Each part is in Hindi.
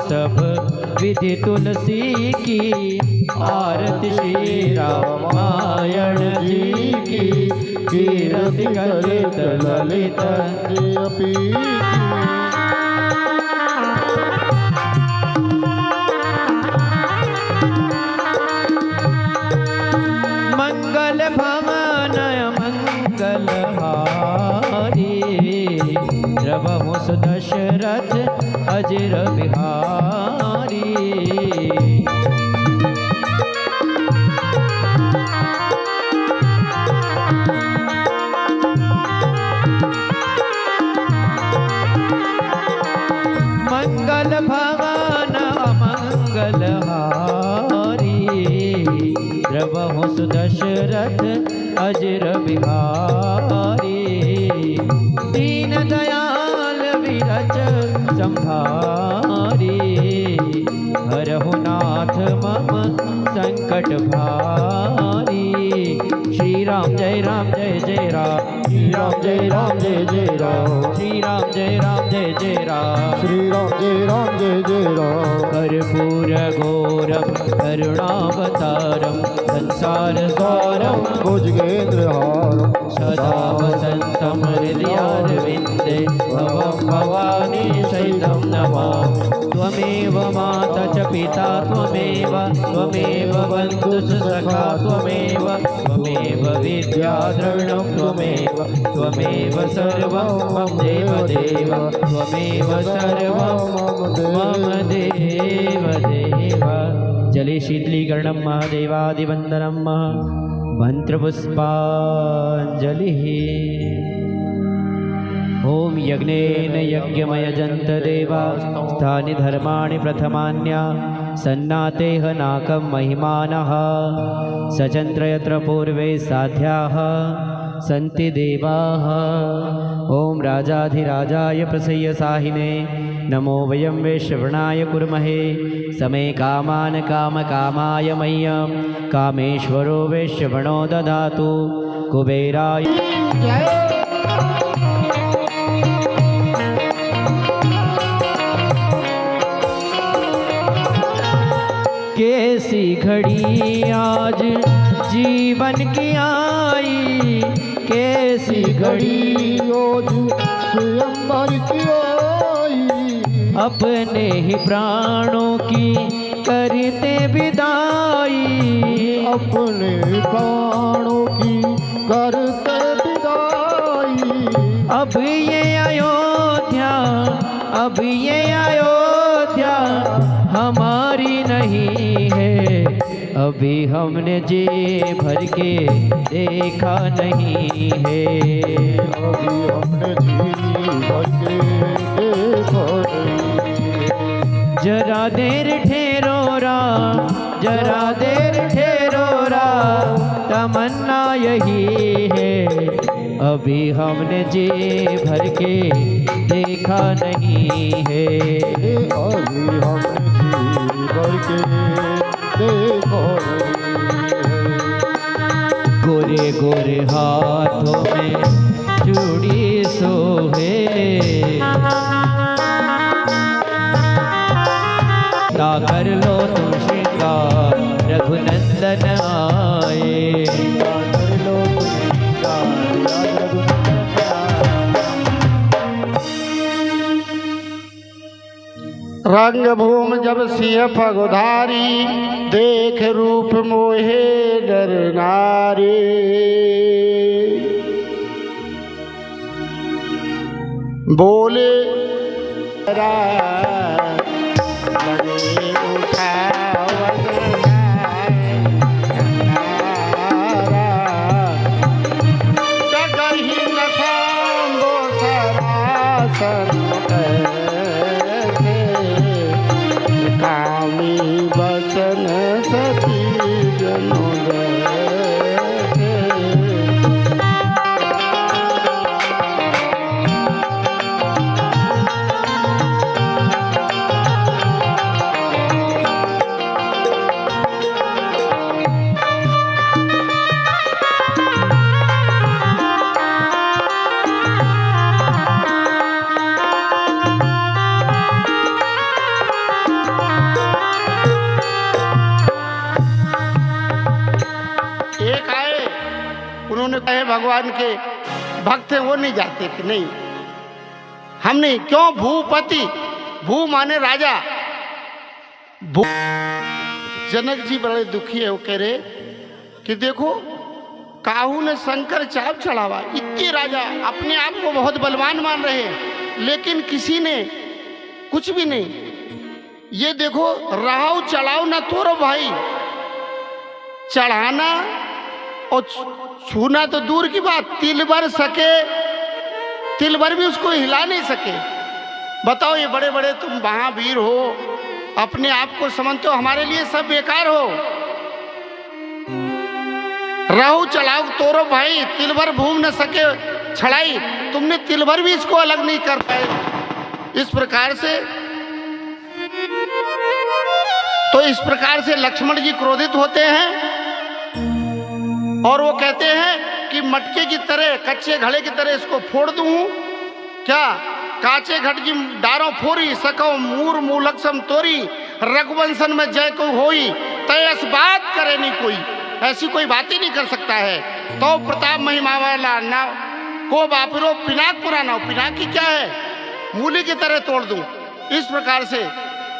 सब विधि तुलसी की, आरती श्री रामायण जी की, कीर्ति कलित ललित अपी मंगल भवन मंगलहारी, द्रवहु दशरथ अजिर बिहारी। मंगल भवन मंगलहारी, द्रवहु दशरथ अजिर बिहारी। दीन दयाल विरच संभारी, हरहु नाथ मम संकट भारी। श्री राम जय जय राम, श्री राम जय जय राम, श्री राम जय जय राम, श्री राम जय जय राम। कर्पूर गौरम करुणावतारम, संसार सारम भुजगेन्द्रहारम, सदा वसंतम हृदयारविंदे, भवं भवानी सहितं नमामि। त्वमेव माता च पिता त्वमेव, त्वमेव बन्धु च सखा त्वमेव, त्वमेव विद्या द्रविणं त्वमेव, त्वमेव सर्वं मम देवदेव, त्वमेव सर्वं मम देवदेव। जले शीतलीकरणं महादेवादिवन्दनं मंत्रपुष्पाञ्जलिः। ओम यज्ञेन यज्ञमयजन्त देवा, स्थानि धर्माणि प्रथमान्या, सन्नातेह नाकं महिमानः, सचन्द्र यत्र पूर्वे साध्याः सन्ति देवाः। ओम राजाधिराजाय प्रसह्य साहिने, नमो वयं वैश्रवणाय कुर्महे। समे कामान् कामकामाय मह्यं, कामेश्वरो वैश्रवणो ददातु। कुबेराय कैसी घड़ी आज जीवन की आई, कैसी घड़ी आज स्वयंवर की आई। अपने ही प्राणों की करते विदाई, अपने प्राणों की करते विदाई। अब ये अयोध्या, अब ये अयोध्या हमारी नहीं है। अभी हमने जी भर के देखा नहीं है, अभी हमने जी भर के देखा नहीं है। जरा देर ठहरो राम, जरा देर ठहरो राम, तमन्ना यही है। अभी हमने जी भर के देखा नहीं है, अभी हमने जी भर के देखा नहीं है। गोरे गोरे हाथों में चूड़ी सोहे, ता कर लो तुम श्रृंगार रघुनंदन आए। रंग भूम जब सिंह पगुधारी, देख रूप मोहे नर नारी। बोले लगे उठावन जगहि न सांगो सरासन, कामी बचन सती जनों भगवान के भक्त हैं वो नहीं जाते कि नहीं हम नहीं। क्यों? भूपति, भू माने राजा। भू जनक जी बड़े दुखी है, वो कह रहे कि देखो काहू ने शंकर चाप चढ़ावा, इतने राजा अपने आप को बहुत बलवान मान रहे हैं, लेकिन किसी ने कुछ भी नहीं। ये देखो रहाऊ चढ़ाओ ना तोरो भाई, चढ़ाना और छूना तो दूर की बात, तिल भर सके, तिल भर भी उसको हिला नहीं सके। बताओ ये बड़े बड़े तुम महावीर हो, अपने आप को समझते हो, हमारे लिए सब बेकार हो। रहू चलाओ तोरो भाई, तिल भर भूम न सके छड़ाई, तुमने तिल भर भी इसको अलग नहीं कर पाए। इस प्रकार से तो इस प्रकार से लक्ष्मण जी क्रोधित होते हैं और वो कहते हैं कि मटके की तरह, कच्चे घड़े की तरह इसको फोड़ दूं। क्या? काचे घट की डारों फोरी, सको मूर मूलक सम तोरी, रघुवंशन में जय को होई, तयस बात करे नहीं कोई। ऐसी कोई बात ही नहीं कर सकता है। तो प्रताप महिमा वाला ना को बापरो पिनाक पुराना हो, पिनाक की क्या है, मूली की तरह तोड़ दूं। इस प्रकार से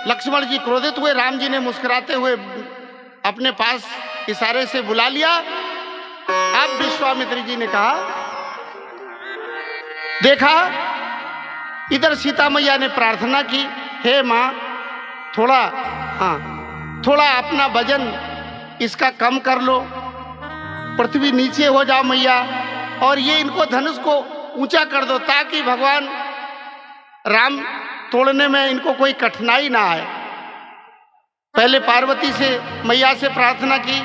लक्ष्मण जी क्रोधित हुए। राम जी ने मुस्कुराते हुए अपने पास इशारे से बुला लिया। अब विश्वामित्र जी ने कहा, देखा इधर सीता मैया ने प्रार्थना की, हे माँ थोड़ा अपना वजन इसका कम कर लो, पृथ्वी नीचे हो जाओ मैया, और ये इनको धनुष को ऊंचा कर दो ताकि भगवान राम तोड़ने में इनको कोई कठिनाई ना आए। पहले पार्वती से मैया से प्रार्थना की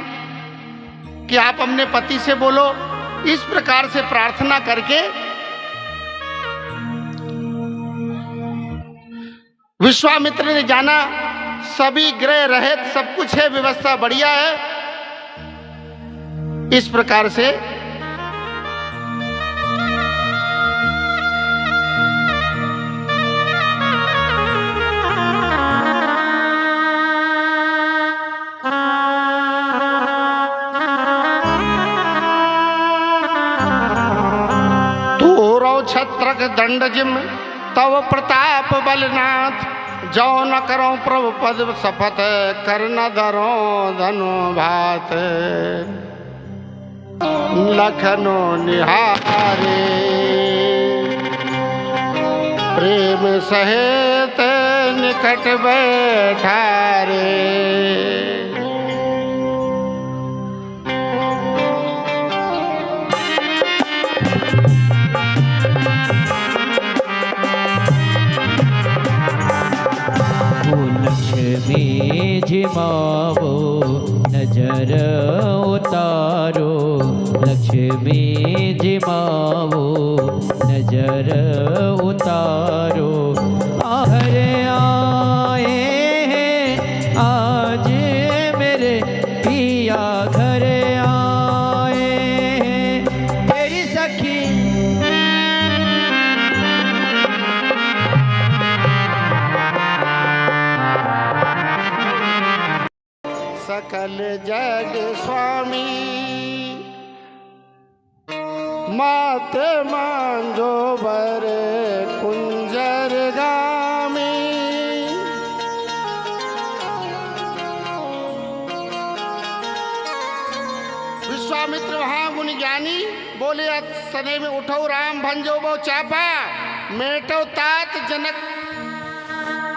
कि आप अपने पति से बोलो। इस प्रकार से प्रार्थना करके विश्वामित्र ने जाना सभी ग्रह रहित सब कुछ है, व्यवस्था बढ़िया है। इस प्रकार से छत्रक दंड जिम तव प्रताप बलनाथ, जो न करो प्रभु पद शपथ, कर न धरो धनु भात। लखनो निहारे प्रेम सहित निकट बैठारे, लक्ष्मी जिमावो नजर उतारो, लक्ष्मी जिमावो नजर उतारो। आहरे आए हैं आज मेरे पिया घर आए हैं, तेरी सखी सकल जग स्वामी, माते मांझो बर कुंजर गामी। विश्वामित्र वहां गुण ज्ञानी बोले, सने में उठो राम भंजो बो चापा, मेटो तात जनक।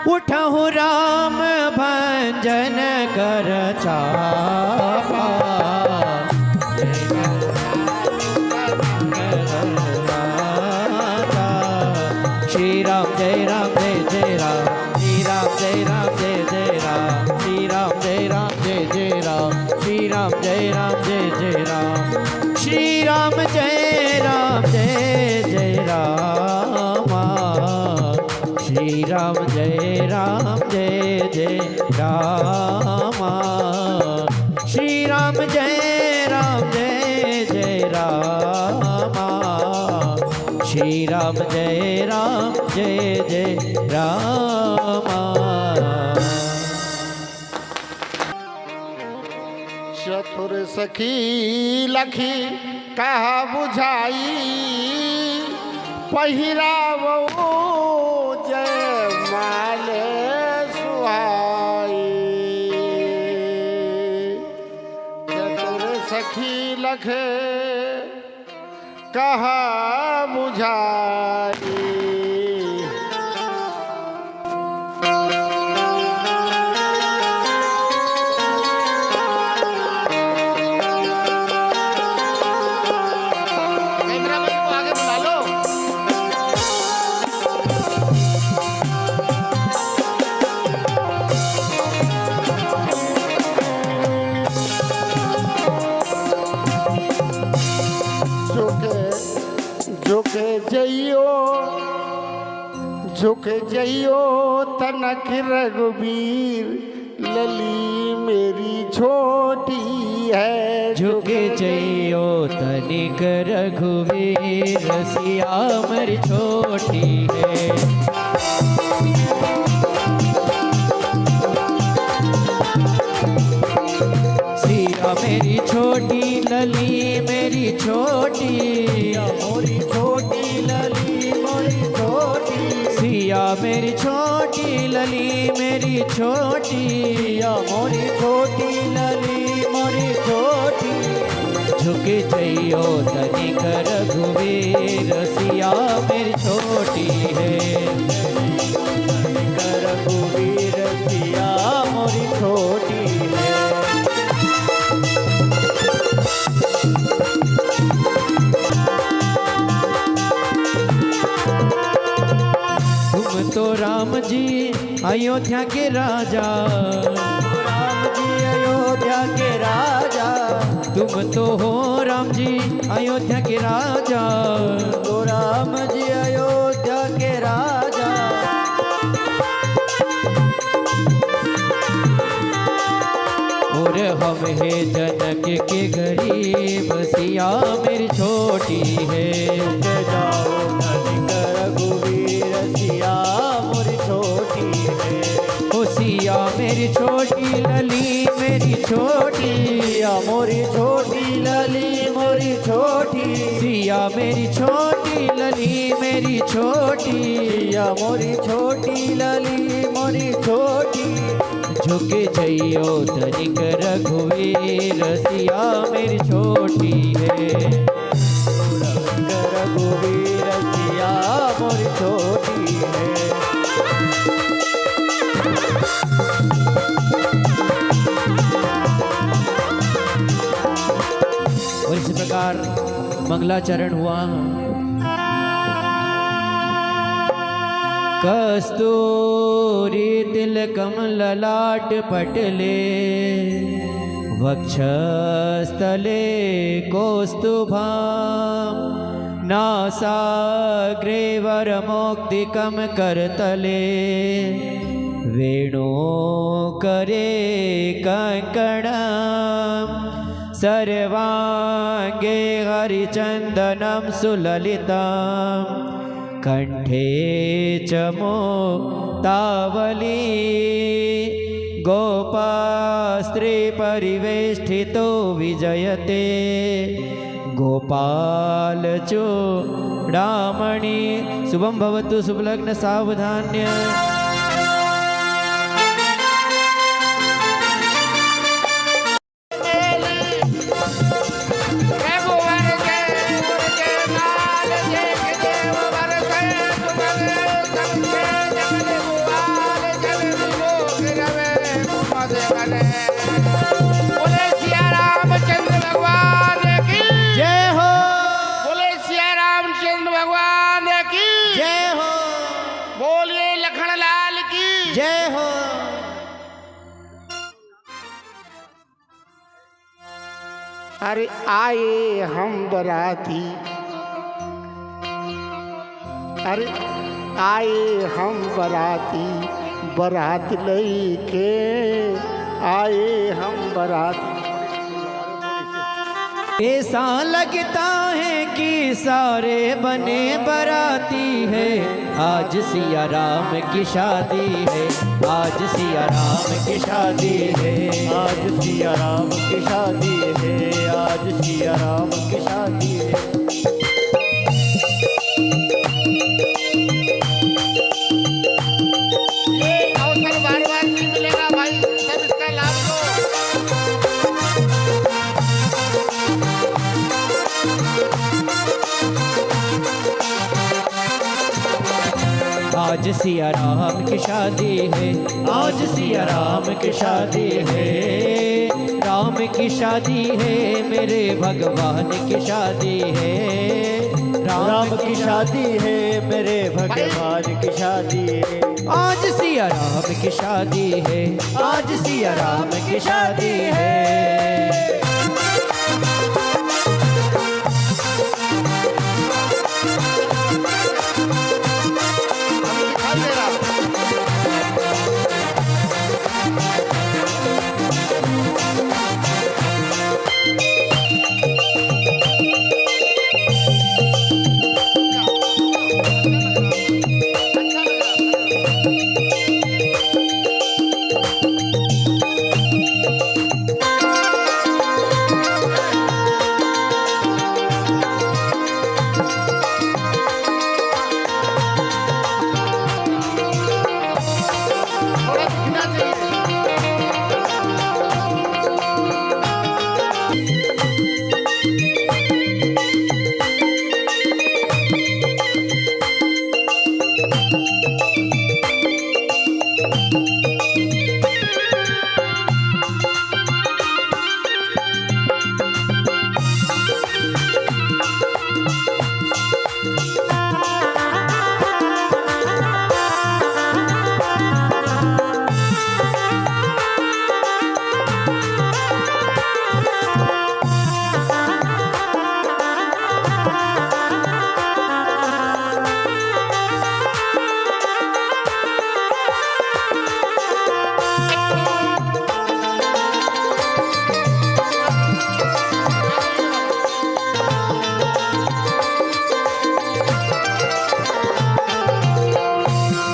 उठहु राम भंजन कर चापा, श्री राम जय राम जय जय राम, श्री राम जय राम जय जय राम, श्री राम जय राम जय जय राम, श्री राम जय राम जय जय राम, श्री राम जय राम जय जय राम, श्री राम जय राम जय जय राम, श्री राम जय राम जय जय राम, श्री राम जय राम जय जय राम। चतुर सखी लखी कहा बुझाई पहिरावो जय माले सुहाई। चतुर सखी लखे कहा बुझाई। झुक जइयो तनक रघुवीर लली मेरी छोटी है। झुक जइयो तनिक रघुवीर सिया मेरी छोटी है। सिया मेरी छोटी लली मेरी छोटी मोरी छोटी लली मोरी छोटी। सिया मेरी छोटी लली मेरी छोटी मोरी छोटी लली मोरी छोटी। झुक जइयो तनिक रघुवीर सिया मेरी छोटी है। तनिक रघुवीर सिया मोरी छोटी है। तुम तो राम जी अयोध्या के राजा। राम जी अयोध्या के राजा। तुम तो हो राम जी अयोध्या के राजा। तो राम जी अयोध्या के राजा। और हम है जनक के गरीब सिया मेरी छोटी है। जाओ तनिक रघुवीर सिया मोरी छोटी है। ओ सिया मेरी छोटी लली मेरी छोटी मोरी छोटी लली मोरी छोटी। सिया मेरी छोटी लली मेरी छोटी मोरी छोटी लली मोरी छोटी। झुक जइयो तनिक रघुवीर सिया मेरी छोटी है। रघुवीर सिया मोरी छोटी है। और इस प्रकार मंगलाचरण हुआ। कस्तूरी तिलकम ललाट पटले वक्षस्थले कौस्तुभम् नासाग्रे वरमौक्तिकं करतले वेणु करे कंकणम् सर्वांगे हरिचंदनं सुललितम् कंठे च मुक्तावली गोपास्त्री परिवेष्टितो विजयते गोपाल चूड़ामणि शुभं भवतु शुभलग्न सावधान्य। बोले सिया रामचंद्र भगवान की जय हो। बोले सिया रामचंद्र भगवान की जय हो। बोलिए लखन लाल की जय हो। अरे आए हम बराती। अरे आए हम बराती बरात लेके आए हम बराती। ऐसा लगता है कि सारे बने बराती है, आज सिया राम की शादी है, आज सिया राम की शादी है, आज सिया राम की शादी है, आज सिया राम की शादी है। ये अवसर बार बार नहीं मिलेगा भाई, सब इसका लाभ लो। आज सिया राम की शादी है, आज सिया राम की शादी है, राम की शादी है, मेरे भगवान की शादी है, राम की शादी है, मेरे भगवान की शादी है। आज सिया राम की शादी है, आज सिया राम की शादी है। दिखाई दे रहा अच्छा लग रहा। थोड़ा दिखना चाहिए।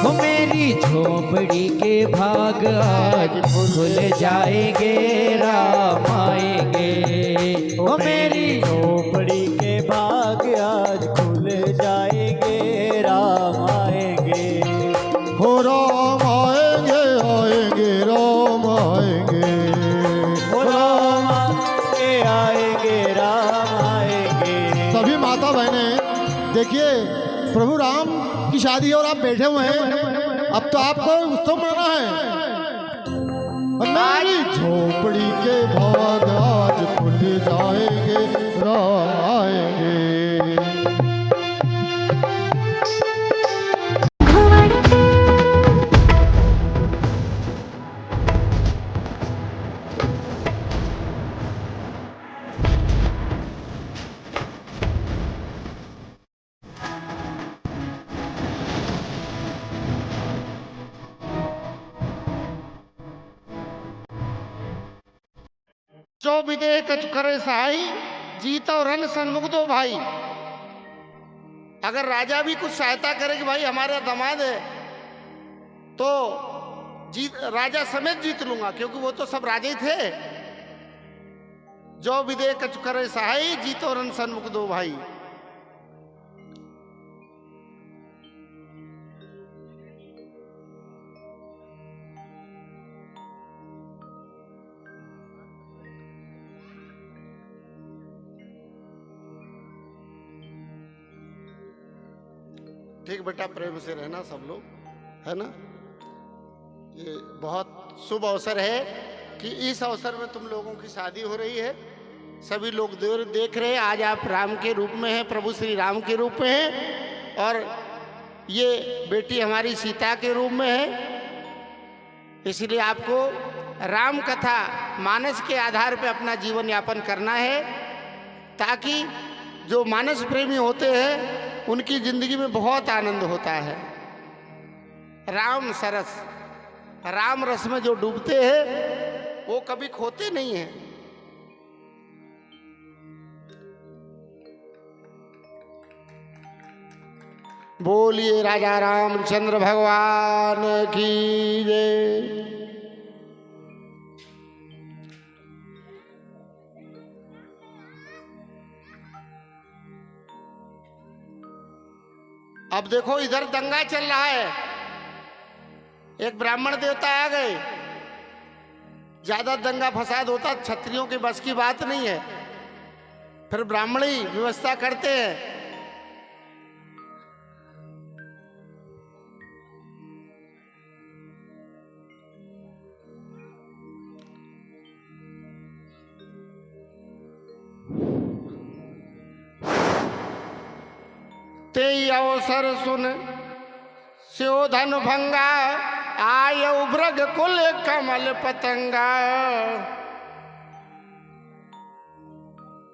वो मेरी झोपड़ी के भाग आज खुल जाएंगे, राम आएंगे। वो मेरी झोपड़ी के भाग आज खुल जाएंगे, राम आएंगे। हो राम आएंगे आएंगे राम आएंगे। वो राम आएंगे, राम आएंगे। सभी माता बहने देखिए, प्रभु राम की शादी है और आप बैठे हुए हैं। अब तो आपको उत्सव मनाना है। मेरी झोपड़ी के भाग आज खुल जाएंगे, राम आएंगे। जो विदेह कछु करे सहाई, जीतो रन सन्मुख दो भाई। अगर राजा भी कुछ सहायता करे कि भाई हमारा दामाद है, तो जीत राजा समेत जीत लूंगा, क्योंकि वो तो सब राजा ही थे। जो विदेह कछु करे सहाई, जीतो रन सन्मुख दो भाई। ठीक बेटा, प्रेम से रहना सब लोग, है ना। ये बहुत शुभ अवसर है कि इस अवसर में तुम लोगों की शादी हो रही है। सभी लोग देख रहे हैं, आज आप राम के रूप में हैं, प्रभु श्री राम के रूप में हैं, और ये बेटी हमारी सीता के रूप में है। इसलिए आपको राम कथा मानस के आधार पर अपना जीवन यापन करना है, ताकि जो मानस प्रेमी होते हैं उनकी जिंदगी में बहुत आनंद होता है। राम सरस, राम रस में जो डूबते हैं वो कभी खोते नहीं हैं। बोलिए राजा रामचंद्र भगवान की जय। अब देखो इधर दंगा चल रहा है, एक ब्राह्मण देवता आ गए, ज्यादा दंगा फसाद होता क्षत्रियों के बस की बात नहीं है, फिर ब्राह्मण ही व्यवस्था करते हैं। ते अवसर सुन स्योधन भंगा, आय उभ्रग कुल कमल पतंगा।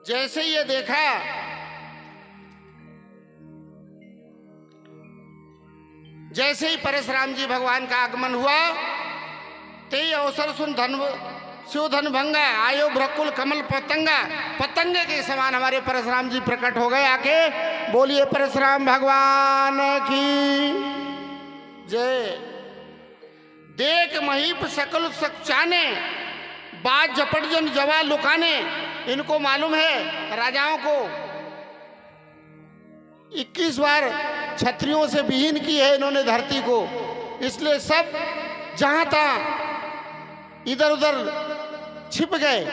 जैसे ये देखा जैसे ही परशुराम जी भगवान का आगमन हुआ, ते अवसर सुन स्योधन भंगा, आयो भ्रकुल कमल पतंगा। पतंगे के समान हमारे परशुराम जी प्रकट हो गए आके। बोलिए परशुराम भगवान की जय। देख महीप सकल सचाने, बाज झपट जन जवा लुकाने। इनको मालूम है राजाओं को 21 बार क्षत्रियों से विहीन की है इन्होंने धरती को, इसलिए सब जहां तहां इधर उधर छिप गए।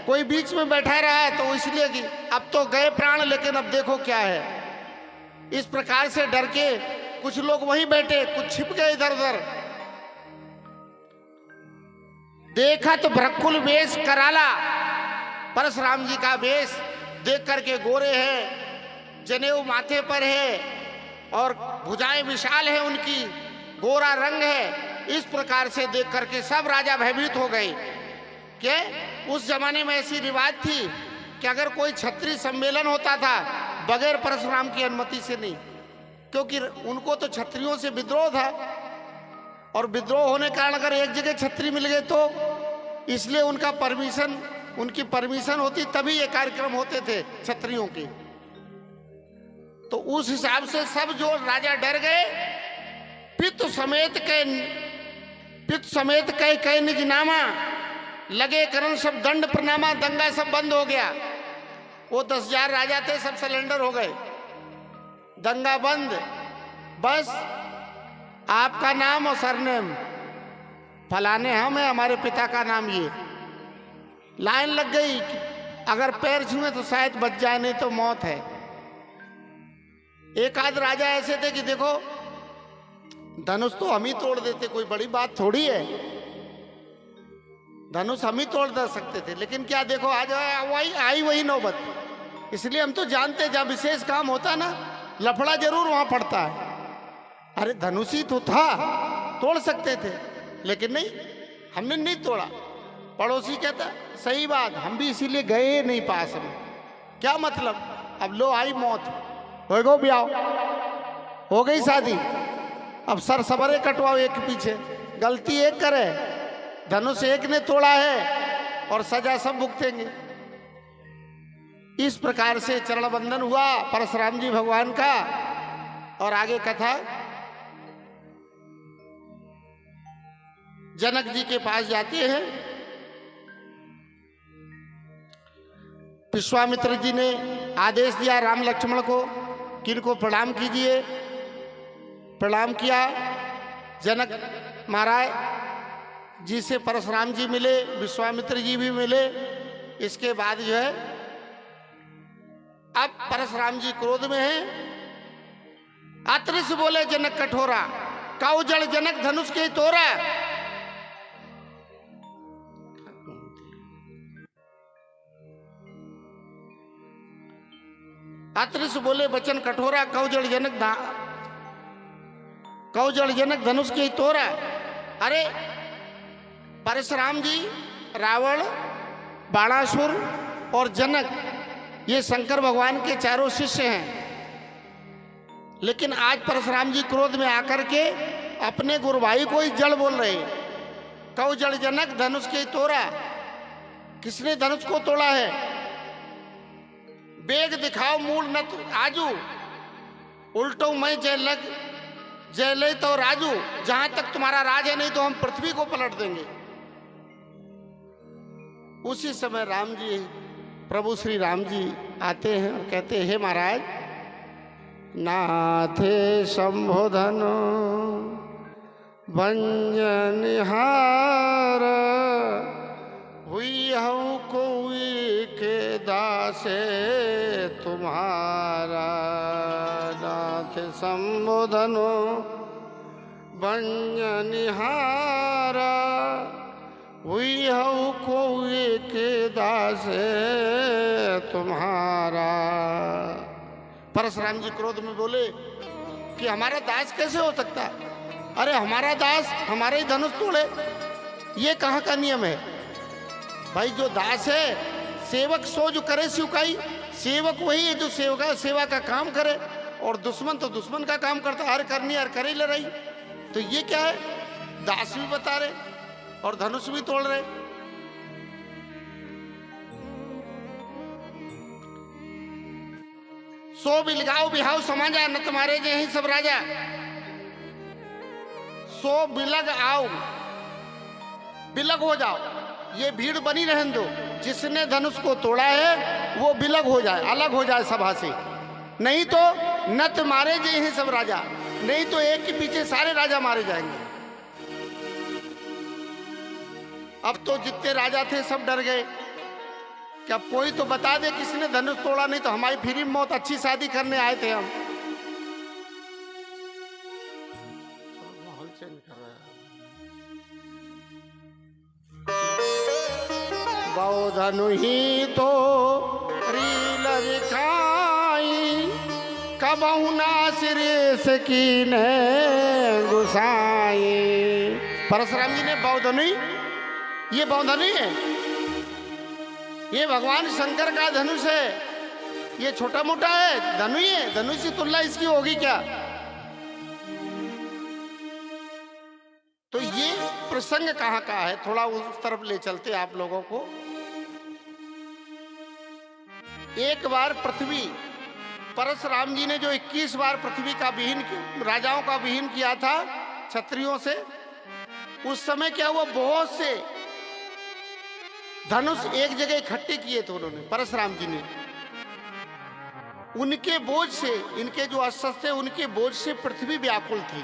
कोई बीच में बैठा रहा तो इसलिए कि अब तो गए प्राण, लेकिन अब देखो क्या है। इस प्रकार से डर के कुछ लोग वहीं बैठे, कुछ छिप गए इधर उधर। देखा तो भ्रकुल वेश कराला, परशुराम जी का वेश देख करके गोरे हैं, जनेऊ माथे पर है और भुजाएं विशाल है उनकी, गोरा रंग है। इस प्रकार से देख करके सब राजा भयभीत हो गए। क्या उस जमाने में ऐसी रिवाज थी कि अगर कोई क्षत्रिय सम्मेलन होता था बगैर परशुराम की अनुमति से नहीं, क्योंकि उनको तो क्षत्रियों से विद्रोह था, और विद्रोह होने के कारण अगर एक जगह क्षत्रिय मिल गए तो इसलिए उनकी परमिशन होती तभी ये कार्यक्रम होते थे क्षत्रियों के। तो उस हिसाब से सब जो राजा डर गए, पितु समेत कई निजनामा, लगे करण सब दंड प्रणामा। दंगा सब बंद हो गया। वो 10,000 राजा थे, सब सरेंडर हो गए, दंगा बंद। बस आपका नाम और सरनेम फलाने हम है, हमारे पिता का नाम ये। लाइन लग गई, अगर पैर छुए तो शायद बच जाए, नहीं तो मौत है। एक आध राजा ऐसे थे कि देखो धनुष तो हम ही तोड़ देते, कोई बड़ी बात थोड़ी है, धनुष हम ही तोड़ दे सकते थे। लेकिन क्या देखो आज वही नौबत। इसलिए हम तो जानते जब विशेष काम होता ना, लफड़ा जरूर वहां पड़ता है। अरे धनुष ही तो था, तोड़ सकते थे, लेकिन नहीं, हमने नहीं तोड़ा। पड़ोसी कहता सही बात, हम भी इसीलिए गए नहीं पास में। क्या मतलब, अब लो आई मौत, हो गो ब्याह, हो गई शादी, अब सर सबरे कटवाओ एक पीछे। गलती एक करे, धनुष एक ने तोड़ा है और सजा सब भुगतेंगे। इस प्रकार से चरण बंधन हुआ परशुराम जी भगवान का। और आगे कथा जनक जी के पास जाते हैं। विश्वामित्र जी ने आदेश दिया राम लक्ष्मण को कि इनको प्रणाम कीजिए। प्रणाम किया। जनक महाराज जी से परशुराम जी मिले, विश्वामित्र जी भी मिले। इसके बाद जो है अब परशुराम जी क्रोध में हैं। अतृष बोले जनक कठोरा, काऊ जड़ जनक धनुष के तोरा। अतृष बोले वचन कठोरा, काऊ जड़ जनक धनुष के तोरा। अरे परशुराम जी, रावण, बाणासुर और जनक ये शंकर भगवान के चारों शिष्य हैं। लेकिन आज परशुराम जी क्रोध में आकर के अपने गुरु भाई को ही जड़ बोल रहे। कौ जड़ जनक धनुष के तोड़ा। किसने धनुष को तोड़ा है? बेग दिखाओ मूल न आजू। उल्टो मैं जय ले तो राजू, जहां तक तुम्हारा राज है, नहीं तो हम पृथ्वी को पलट देंगे। उसी समय राम जी, प्रभु श्री राम जी आते हैं और कहते हैं, हे महाराज, नाथे संबोधन भंजनिहार, हुई हूँ कोई के दासे तुम्हारा। नाथ संबोधन भंजनिहार, हुई हूँ कोई के दासे तुम्हारा। परशुराम जी क्रोध में बोले कि हमारा दास कैसे हो सकता है? अरे हमारा दास हमारे ही धनुष तोड़े, ये कहाँ का नियम है? भाई जो दास है, सेवक सो जो करे सिवकाई, सेवक वही है जो सेवा का काम करे, और दुश्मन तो दुश्मन का काम करता है, हर करनी हर करे लड़ाई। तो ये क्या है? दास भी बता रहे और धनुष भी तोड़ रहे। सो बिलगाओ बिहाव समाजा, न तुम्हारे जे ही सब राजा। सो बिलग आओ, बिलग हो जाओ, ये भीड़ बनी रहने दो। जिसने धनुष को तोड़ा है वो बिलग हो जाए, अलग हो जाए सभा से, नहीं तो न तुम्हारे जे ही सब राजा, नहीं तो एक के पीछे सारे राजा मारे जाएंगे। अब तो जितने राजा थे सब डर गए कि अब कोई तो बता दे किसने धनुष तोड़ा, नहीं तो हमारी फ्री में मौत, अच्छी शादी करने आए थे हम। माहौल चेंज कर रहा है। बहु धनु ही तो रील दिखाई, कबहु ना सिरेश कीने गुसाई। परशुराम जी ने बहुधनु, ये बहुधनु है, ये भगवान शंकर का धनुष है, ये छोटा मोटा है, धनु ही है, धनुष की तुलना इसकी होगी क्या? तो ये प्रसंग कहाँ का है, थोड़ा उस तरफ ले चलते आप लोगों को। एक बार पृथ्वी, परशुराम जी ने जो 21 बार पृथ्वी का विहीन, राजाओं का विहीन किया था क्षत्रियों से, उस समय क्या हुआ, बहुत से धनुष एक जगह इकट्ठे किए थे उन्होंने, परशुराम जी ने। उनके बोझ से, इनके जो अस्त्र थे उनके बोझ से पृथ्वी व्याकुल थी।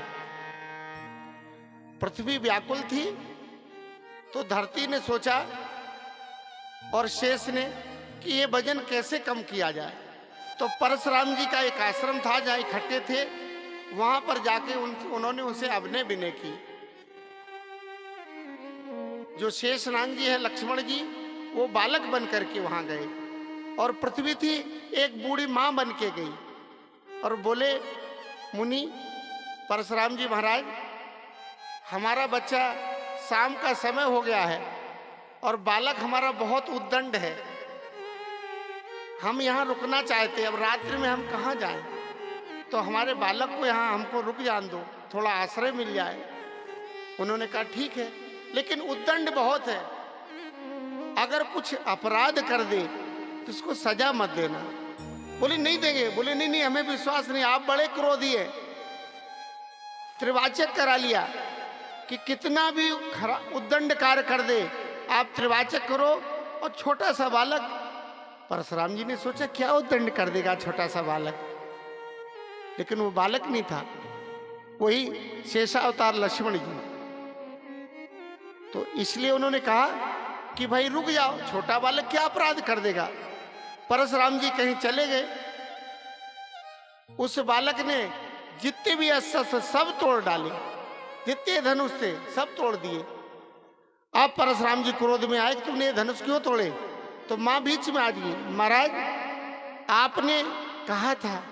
पृथ्वी व्याकुल थी तो धरती ने सोचा और शेष ने कि ये वजन कैसे कम किया जाए। तो परशुराम जी का एक आश्रम था जहाँ इकट्ठे थे, वहां पर जाके उन्होंने उनसे अभिनय विनय की। जो शेषनाग जी है, लक्ष्मण जी, वो बालक बन करके वहां गए, और पृथ्वी थी एक बूढ़ी मां बन के गई और बोले, मुनि परशुराम जी महाराज, हमारा बच्चा शाम का समय हो गया है और बालक हमारा बहुत उद्दंड है, हम यहाँ रुकना चाहते, अब रात्रि में हम कहाँ जाएं? तो हमारे बालक को यहाँ हमको रुक जान दो, थोड़ा आश्रय मिल जाए। उन्होंने कहा ठीक है, लेकिन उद्दंड बहुत है, अगर कुछ अपराध कर दे तो उसको सजा मत देना। बोले नहीं देंगे। बोले नहीं नहीं, हमें विश्वास नहीं, आप बड़े क्रोधी है। त्रिवाचक करा लिया कि कितना भी उद्दंड कार्य कर दे आप त्रिवाचक करो, और छोटा सा बालक, परशुराम जी ने सोचा क्या उद्दंड कर देगा छोटा सा बालक, लेकिन वो बालक नहीं था, वही शेषावतार लक्ष्मण जी। तो इसलिए उन्होंने कहा कि भाई रुक जाओ, छोटा बालक क्या अपराध कर देगा। परशुराम जी कहीं चले गए, उस बालक ने जितने भी अस्त्र सब तोड़ डाले, जितने धनुष थे सब तोड़ दिए। अब परशुराम जी क्रोध में आए कि तुमने ये धनुष क्यों तोड़े? तो मां बीच में आ गई, महाराज आपने कहा था,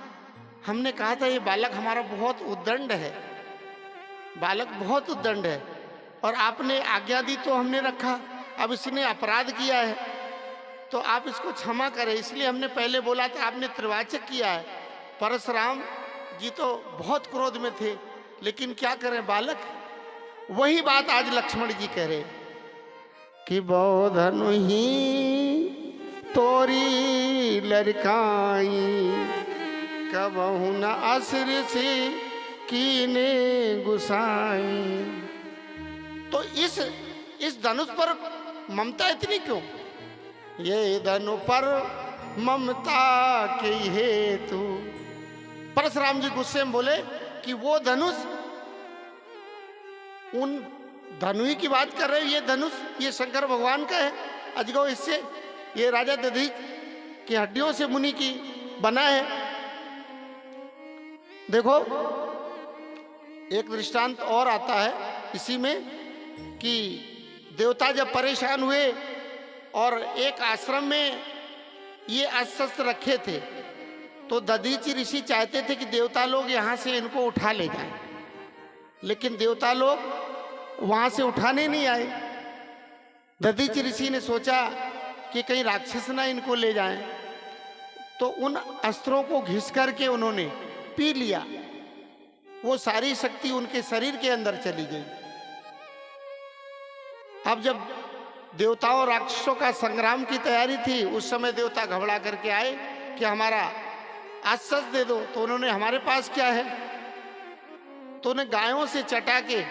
हमने कहा था ये बालक हमारा बहुत उद्दंड है, बालक बहुत उद्दंड है, और आपने आज्ञा दी तो हमने रखा, अब इसने अपराध किया है तो आप इसको क्षमा करें, इसलिए हमने पहले बोला था, आपने त्रिवाचक किया है। परशुराम जी तो बहुत क्रोध में थे, लेकिन क्या करें बालक। वही बात आज लक्ष्मण जी कह रहे कि बहुधनु ही तोरी लड़काई, कबहु न असर से कीने गुसाई। तो इस धनुष पर ममता इतनी क्यों? ये धनु पर ममता के हेतु। परशुराम जी गुस्से में बोले कि वो धनुष, उन धनु की बात कर रहे हो, ये धनुष ये शंकर भगवान का है। अजगो इससे ये राजा दधीच की हड्डियों से मुनि की बना है। देखो एक दृष्टांत और आता है इसी में कि देवता जब परेशान हुए और एक आश्रम में ये अस्त्र रखे थे, तो दधीचि ऋषि चाहते थे कि देवता लोग यहाँ से इनको उठा ले जाएं, लेकिन देवता लोग वहां से उठाने नहीं आए। दधीचि ऋषि ने सोचा कि कहीं राक्षस ना इनको ले जाएं, तो उन अस्त्रों को घिस करके उन्होंने पी लिया। वो सारी शक्ति उनके शरीर के अंदर चली गई। अब जब देवताओं और राक्षसों का संग्राम की तैयारी थी, उस समय देवता घबरा करके आए कि हमारा अस्त्र दे दो। तो उन्होंने, हमारे पास क्या है? तो उन्हें गायों से चटा के,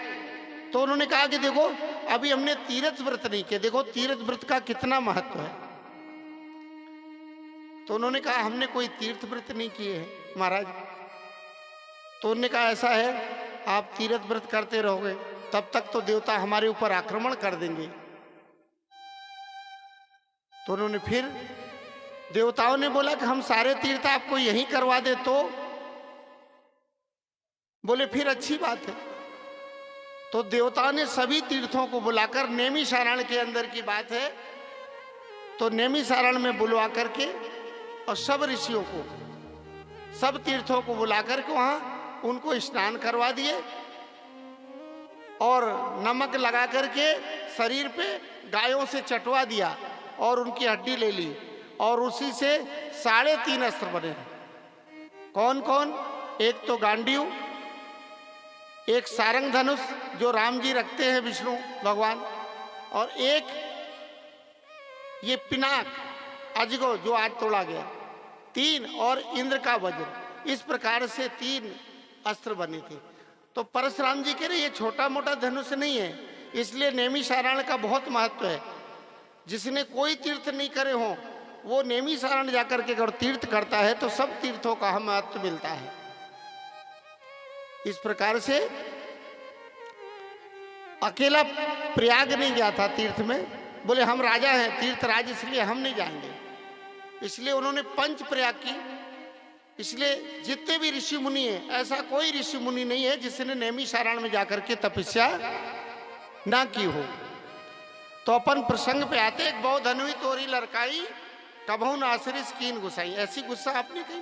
तो उन्होंने कहा कि देखो अभी हमने तीर्थ व्रत नहीं किया, देखो तीर्थ व्रत का कितना महत्व है। तो उन्होंने कहा हमने कोई तीर्थ व्रत नहीं किए हैं महाराज। तो उन्होंने कहा ऐसा है, आप तीर्थ व्रत करते रहोगे तब तक तो देवता हमारे ऊपर आक्रमण कर देंगे। तो उन्होंने फिर, देवताओं ने बोला कि हम सारे तीर्थ आपको यहीं करवा दे, तो बोले फिर अच्छी बात है। तो देवताओं ने सभी तीर्थों को बुलाकर, नैमिषारण्य के अंदर की बात है, तो नैमिषारण्य में बुलवा करके और सब ऋषियों को, सब तीर्थों को बुला करके वहां उनको स्नान करवा दिए और नमक लगा करके शरीर पे गायों से चटवा दिया और उनकी हड्डी ले ली और उसी से 3.5 अस्त्र बने। कौन कौन? एक तो गांडीव, एक सारंग धनुष जो राम जी रखते हैं विष्णु भगवान, और एक ये पिनाक अजगो जो आज तोड़ा गया, 3, और इंद्र का वज्र। इस प्रकार से 3 अस्त्र बने थे। तो परशुराम जी कह रहे ये छोटा मोटा धनुष नहीं है, इसलिए नैमिषारण्य का बहुत महत्व है। जिसने कोई तीर्थ नहीं करे हो वो नैमिषारण्य जाकर के अगर तीर्थ करता है तो सब तीर्थों का महत्व मिलता है। इस प्रकार से अकेला प्रयाग नहीं गया था तीर्थ में, बोले हम राजा हैं तीर्थराज, इसलिए हम नहीं जाएंगे। इसलिए उन्होंने पंच प्रयाग की। इसलिए जितने भी ऋषि मुनि हैं, ऐसा कोई ऋषि मुनि नहीं है जिसने नैमिषारण्य में जाकर के तपस्या ना की हो। तो अपन प्रसंग पे आते, एक बहुत धनुई तोरी लड़काई कबहू न आसरिस कीन गुसाई। ऐसी गुस्सा आपने कही।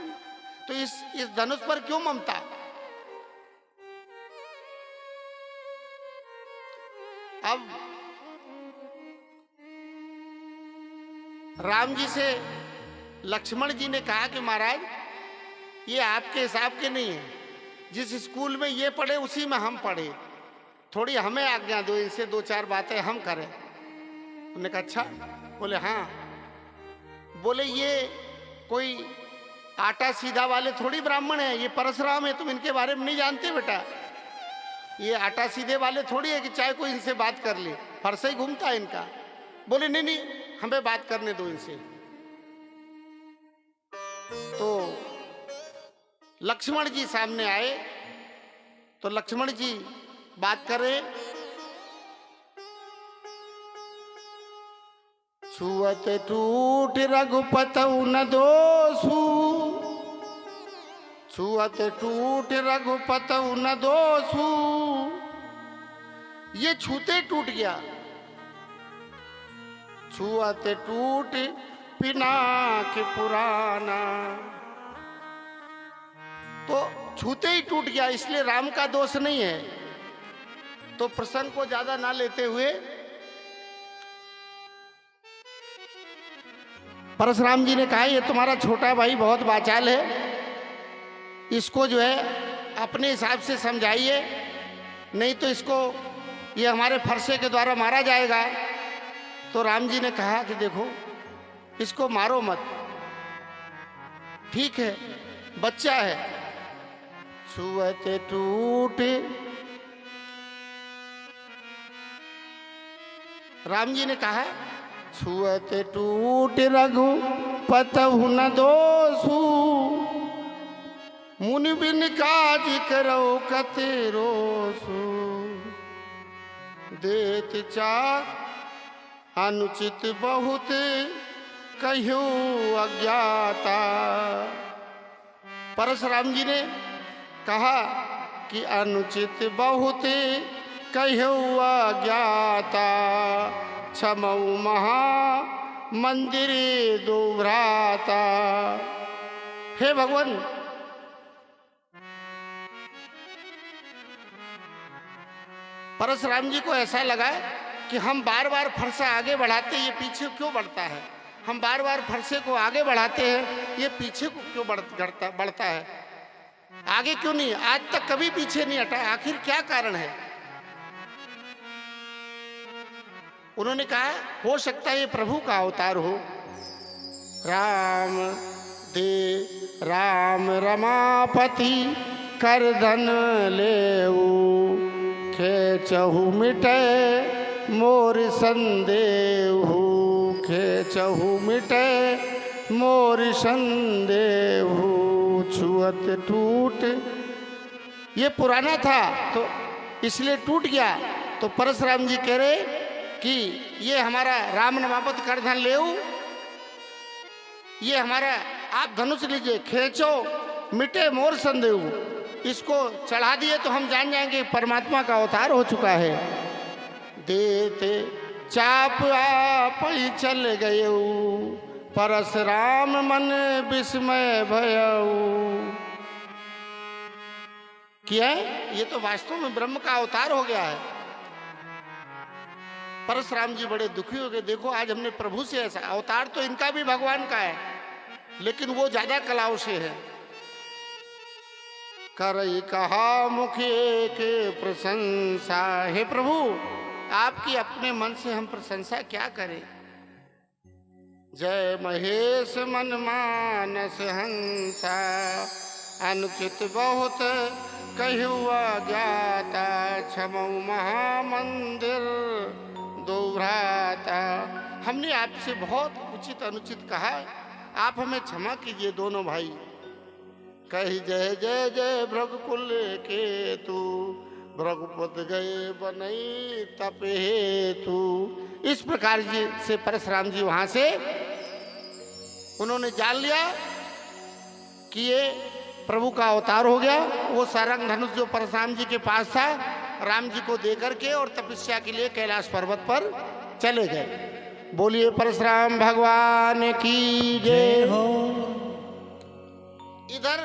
तो इस धनुष पर क्यों ममता? अब राम जी से लक्ष्मण जी ने कहा कि महाराज ये आपके हिसाब के नहीं है, जिस स्कूल में ये पढ़े उसी में हम पढ़े, थोड़ी हमें आज्ञा दो, इनसे 2-4 बातें हम करें। उन्होंने कहा अच्छा। बोले हाँ। बोले ये कोई आटा सीधा वाले थोड़ी ब्राह्मण है, ये परशुराम है, तुम इनके बारे में नहीं जानते बेटा। ये आटा सीधे वाले थोड़ी है कि चाहे कोई इनसे बात कर ले, फरसे ही घूमता है इनका। बोले नहीं नहीं, हमें बात करने दो इनसे। तो लक्ष्मण जी सामने आए, तो लक्ष्मण जी बात कर रहे, छुअत टूट रघुपतउ न दोषु, छुअत टूट रघुपतउ न दोषु। ये छूते टूट गया, छुअत टूट पिनाक पुराना। तो छूते ही टूट गया, इसलिए राम का दोष नहीं है। तो प्रसंग को ज्यादा ना लेते हुए परशुराम जी ने कहा ये तुम्हारा छोटा भाई बहुत वाचाल है, इसको जो है अपने हिसाब से समझाइए, नहीं तो इसको ये हमारे फरसे के द्वारा मारा जाएगा। तो राम जी ने कहा कि देखो इसको मारो मत, ठीक है बच्चा है। छुअते टूटे, राम जी ने कहा छुअते टूट रघु पतहु न दोषु, मुनि बिन काज करो कते रोसु, देत चार अनुचित बहुत कह्यो अज्ञाता। परशुराम जी ने कहा कि अनुचित बहुत कह्यो अज्ञाता, क्षमऊ महा मंदिर दो भ्राता। हे भगवान, परशुराम जी को ऐसा लगा कि हम बार बार फरसा आगे बढ़ाते ये पीछे क्यों बढ़ता है, हम बार बार फरसे को आगे बढ़ाते हैं ये पीछे को क्यों बढ़ता है, आगे क्यों नहीं, आज तक कभी पीछे नहीं हटा, आखिर क्या कारण है। उन्होंने कहा हो सकता है ये प्रभु का अवतार हो। राम दे राम रमापति कर धन लेऊ, खेचहु मिटे मोर संदेहु, खेचहु मिटे मोर संदेहु, छुअत टूट। ये पुराना था तो इसलिए टूट गया। तो परशुराम जी कह रहे कि ये हमारा राम रमापति कर धन लेऊ, ये हमारा आप धनुष लीजिए, खेचो मिटे मोर संदेहु, इसको चढ़ा दिए तो हम जान जाएंगे परमात्मा का अवतार हो चुका है। देते चाप आप ही चल गए, परशुराम मन विस्मय भयऊ। क्या है ये तो वास्तव में ब्रह्म का अवतार हो गया है। परशुराम जी बड़े दुखी हो गए, देखो आज हमने प्रभु से ऐसा, अवतार तो इनका भी भगवान का है लेकिन वो ज्यादा कलाओं से है। करई कहा मुखे के प्रशंसा, हे प्रभु आपकी अपने मन से हम प्रशंसा क्या करें। जय महेश मन मानस हंसा, अनुचित बहुत कहुआ ज्ञाता, क्षमऊ महामंदिर दो भ्राता। हमने आपसे बहुत उचित अनुचित कहा, आप हमें क्षमा कीजिए दोनों भाई। कही जय जय जय भृगुकुल के तू, भृगुपत गए बनई तप हेतु। इस प्रकार से परशुराम जी वहां से उन्होंने जान लिया कि ये प्रभु का अवतार हो गया। वो सारंग धनुष जो परशुराम जी के पास था राम जी को देकर के और तपस्या के लिए कैलाश पर्वत पर चले गए। बोलिए परशुराम भगवान की जय हो। इधर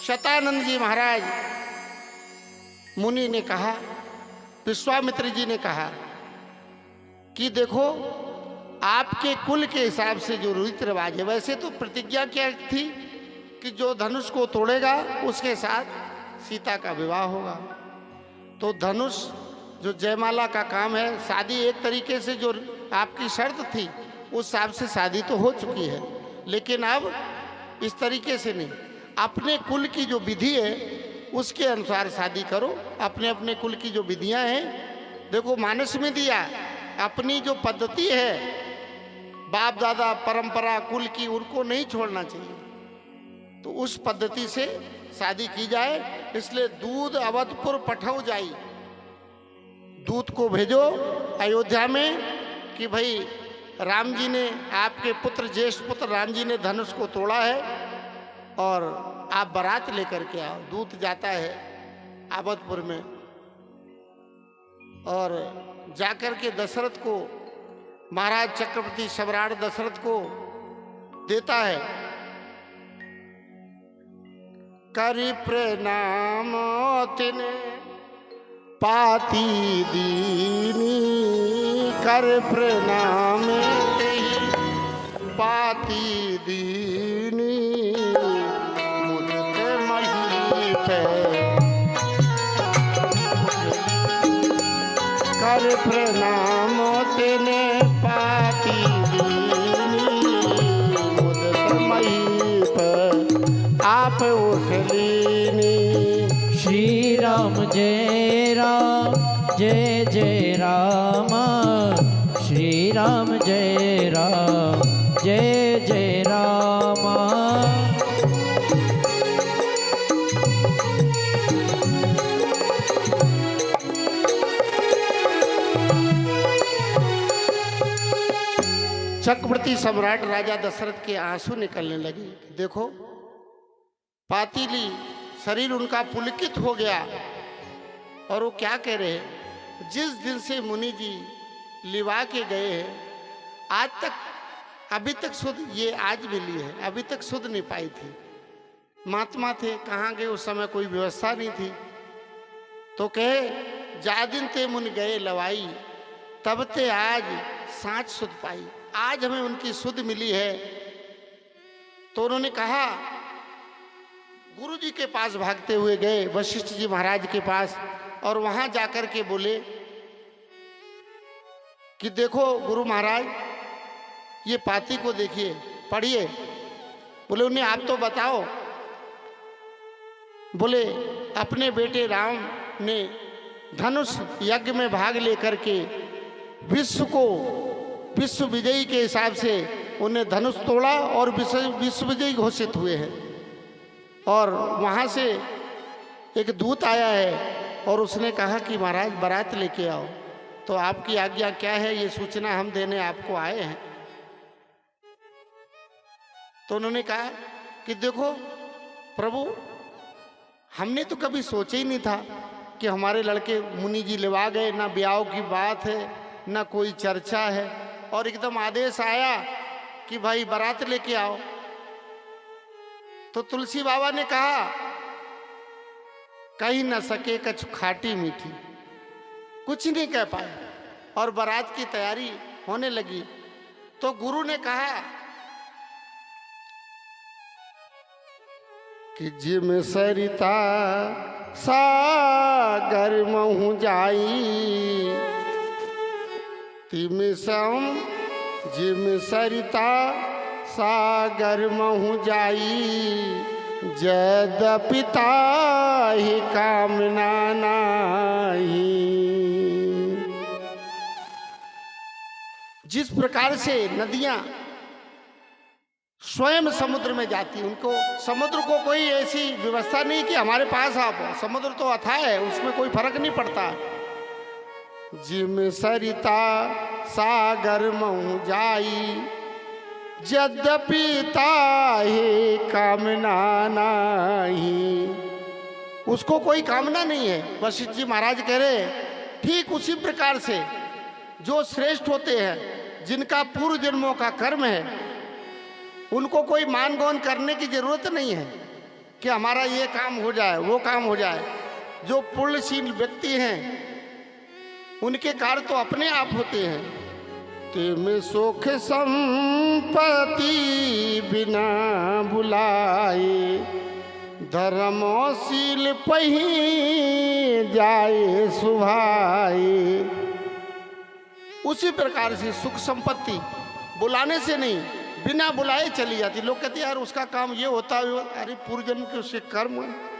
शतानंद जी महाराज मुनि ने कहा, विश्वामित्र जी ने कहा कि देखो आपके कुल के हिसाब से जो रीति रिवाज है, वैसे तो प्रतिज्ञा क्या थी कि जो धनुष को तोड़ेगा उसके साथ सीता का विवाह होगा। तो धनुष जो जयमाला का काम है, शादी एक तरीके से जो आपकी शर्त थी उस हिसाब से शादी तो हो चुकी है, लेकिन अब इस तरीके से नहीं, अपने कुल की जो विधि है उसके अनुसार शादी करो। अपने अपने कुल की जो विधियां हैं, देखो मानस में दिया, अपनी जो पद्धति है बाप दादा परंपरा कुल की, उनको नहीं छोड़ना चाहिए। तो उस पद्धति से शादी की जाए। इसलिए दूध अवधपुर पठाऊ जाई, दूध को भेजो अयोध्या में कि भाई राम जी ने, आपके पुत्र ज्येष्ठ पुत्र राम जी ने धनुष को तोड़ा है और आप बारात लेकर के आओ। दूत जाता है अवधपुर में और जाकर के दशरथ को, महाराज चक्रवर्ती सम्राट दशरथ को देता है। करी प्रणाम तिने पाती दीनी, कर प्रणाम पाती दीनी, मुझते मही पे कर प्रणाम तेने पाती दीनी, मुझते मही पे आप राम जय राम जय जय रामा। चक्रवर्ती सम्राट राजा दशरथ के आंसू निकलने लगे। देखो पातीली शरीर उनका पुलकित हो गया और वो क्या कह रहे हैं, जिस दिन से मुनि जी लिवा के गए हैं आज तक अभी तक सुध ये आज मिली है, अभी तक सुध नहीं पाई थी। महात्मा थे, कहाँ गए उस समय, कोई व्यवस्था नहीं थी। तो कहे जा दिन ते मुनि गए लवाई, तब ते आज सांच सुध पाई। आज हमें उनकी सुध मिली है। तो उन्होंने कहा, गुरु जी के पास भागते हुए गए, वशिष्ठ जी महाराज के पास, और वहां जाकर के बोले कि देखो गुरु महाराज, ये पाती को देखिए, पढ़िए। बोले उन्हें आप तो बताओ। बोले अपने बेटे राम ने धनुष यज्ञ में भाग लेकर के विश्व विजयी के हिसाब से उन्हें धनुष तोड़ा और विश्व विजयी घोषित हुए हैं। और वहाँ से एक दूत आया है और उसने कहा कि महाराज बारात लेके आओ। तो आपकी आज्ञा क्या है, ये सूचना हम देने आपको आए हैं। तो उन्होंने कहा कि देखो प्रभु, हमने तो कभी सोचा ही नहीं था कि हमारे लड़के मुनि जी लिवा गए, ना ब्याह की बात है ना कोई चर्चा है, और एकदम आदेश आया कि भाई बारात लेके आओ। तो तुलसी बाबा ने कहा, कही न सके कछु खाटी मीठी, कुछ नहीं कह पाए, और बारात की तैयारी होने लगी। तो गुरु ने कहा कि जिम सरिता सागर महु जाई, तिम सम जिम सरिता सागर महु जाई, यद्यपि ताहि कामना नाहि। जिस प्रकार से नदियां स्वयं समुद्र में जाती, उनको समुद्र को कोई ऐसी व्यवस्था नहीं कि हमारे पास आप, समुद्र तो अथाह है, उसमें कोई फर्क नहीं पड़ता। जिम सरिता सागर महु जाई, यद्यपि ताहि कामना नाहि। उसको कोई कामना नहीं है। वशिष्ठ जी महाराज कह रहे ठीक उसी प्रकार से जो श्रेष्ठ होते हैं, जिनका पूर्व जन्मों का कर्म है, उनको कोई मान गौन करने की जरूरत नहीं है कि हमारा ये काम हो जाए वो काम हो जाए। जो पुण्यशील व्यक्ति हैं उनके कार्य तो अपने आप होते हैं। तिम सुख संपत्ति बिना बुलाए, धर्मशील पही जाए सुभाए। उसी प्रकार से सुख संपत्ति बुलाने से नहीं, बिना बुलाए चली जाती। लोग कहते हैं यार उसका काम ये होता है, अरे पूर्व जन्म के उसके कर्म है।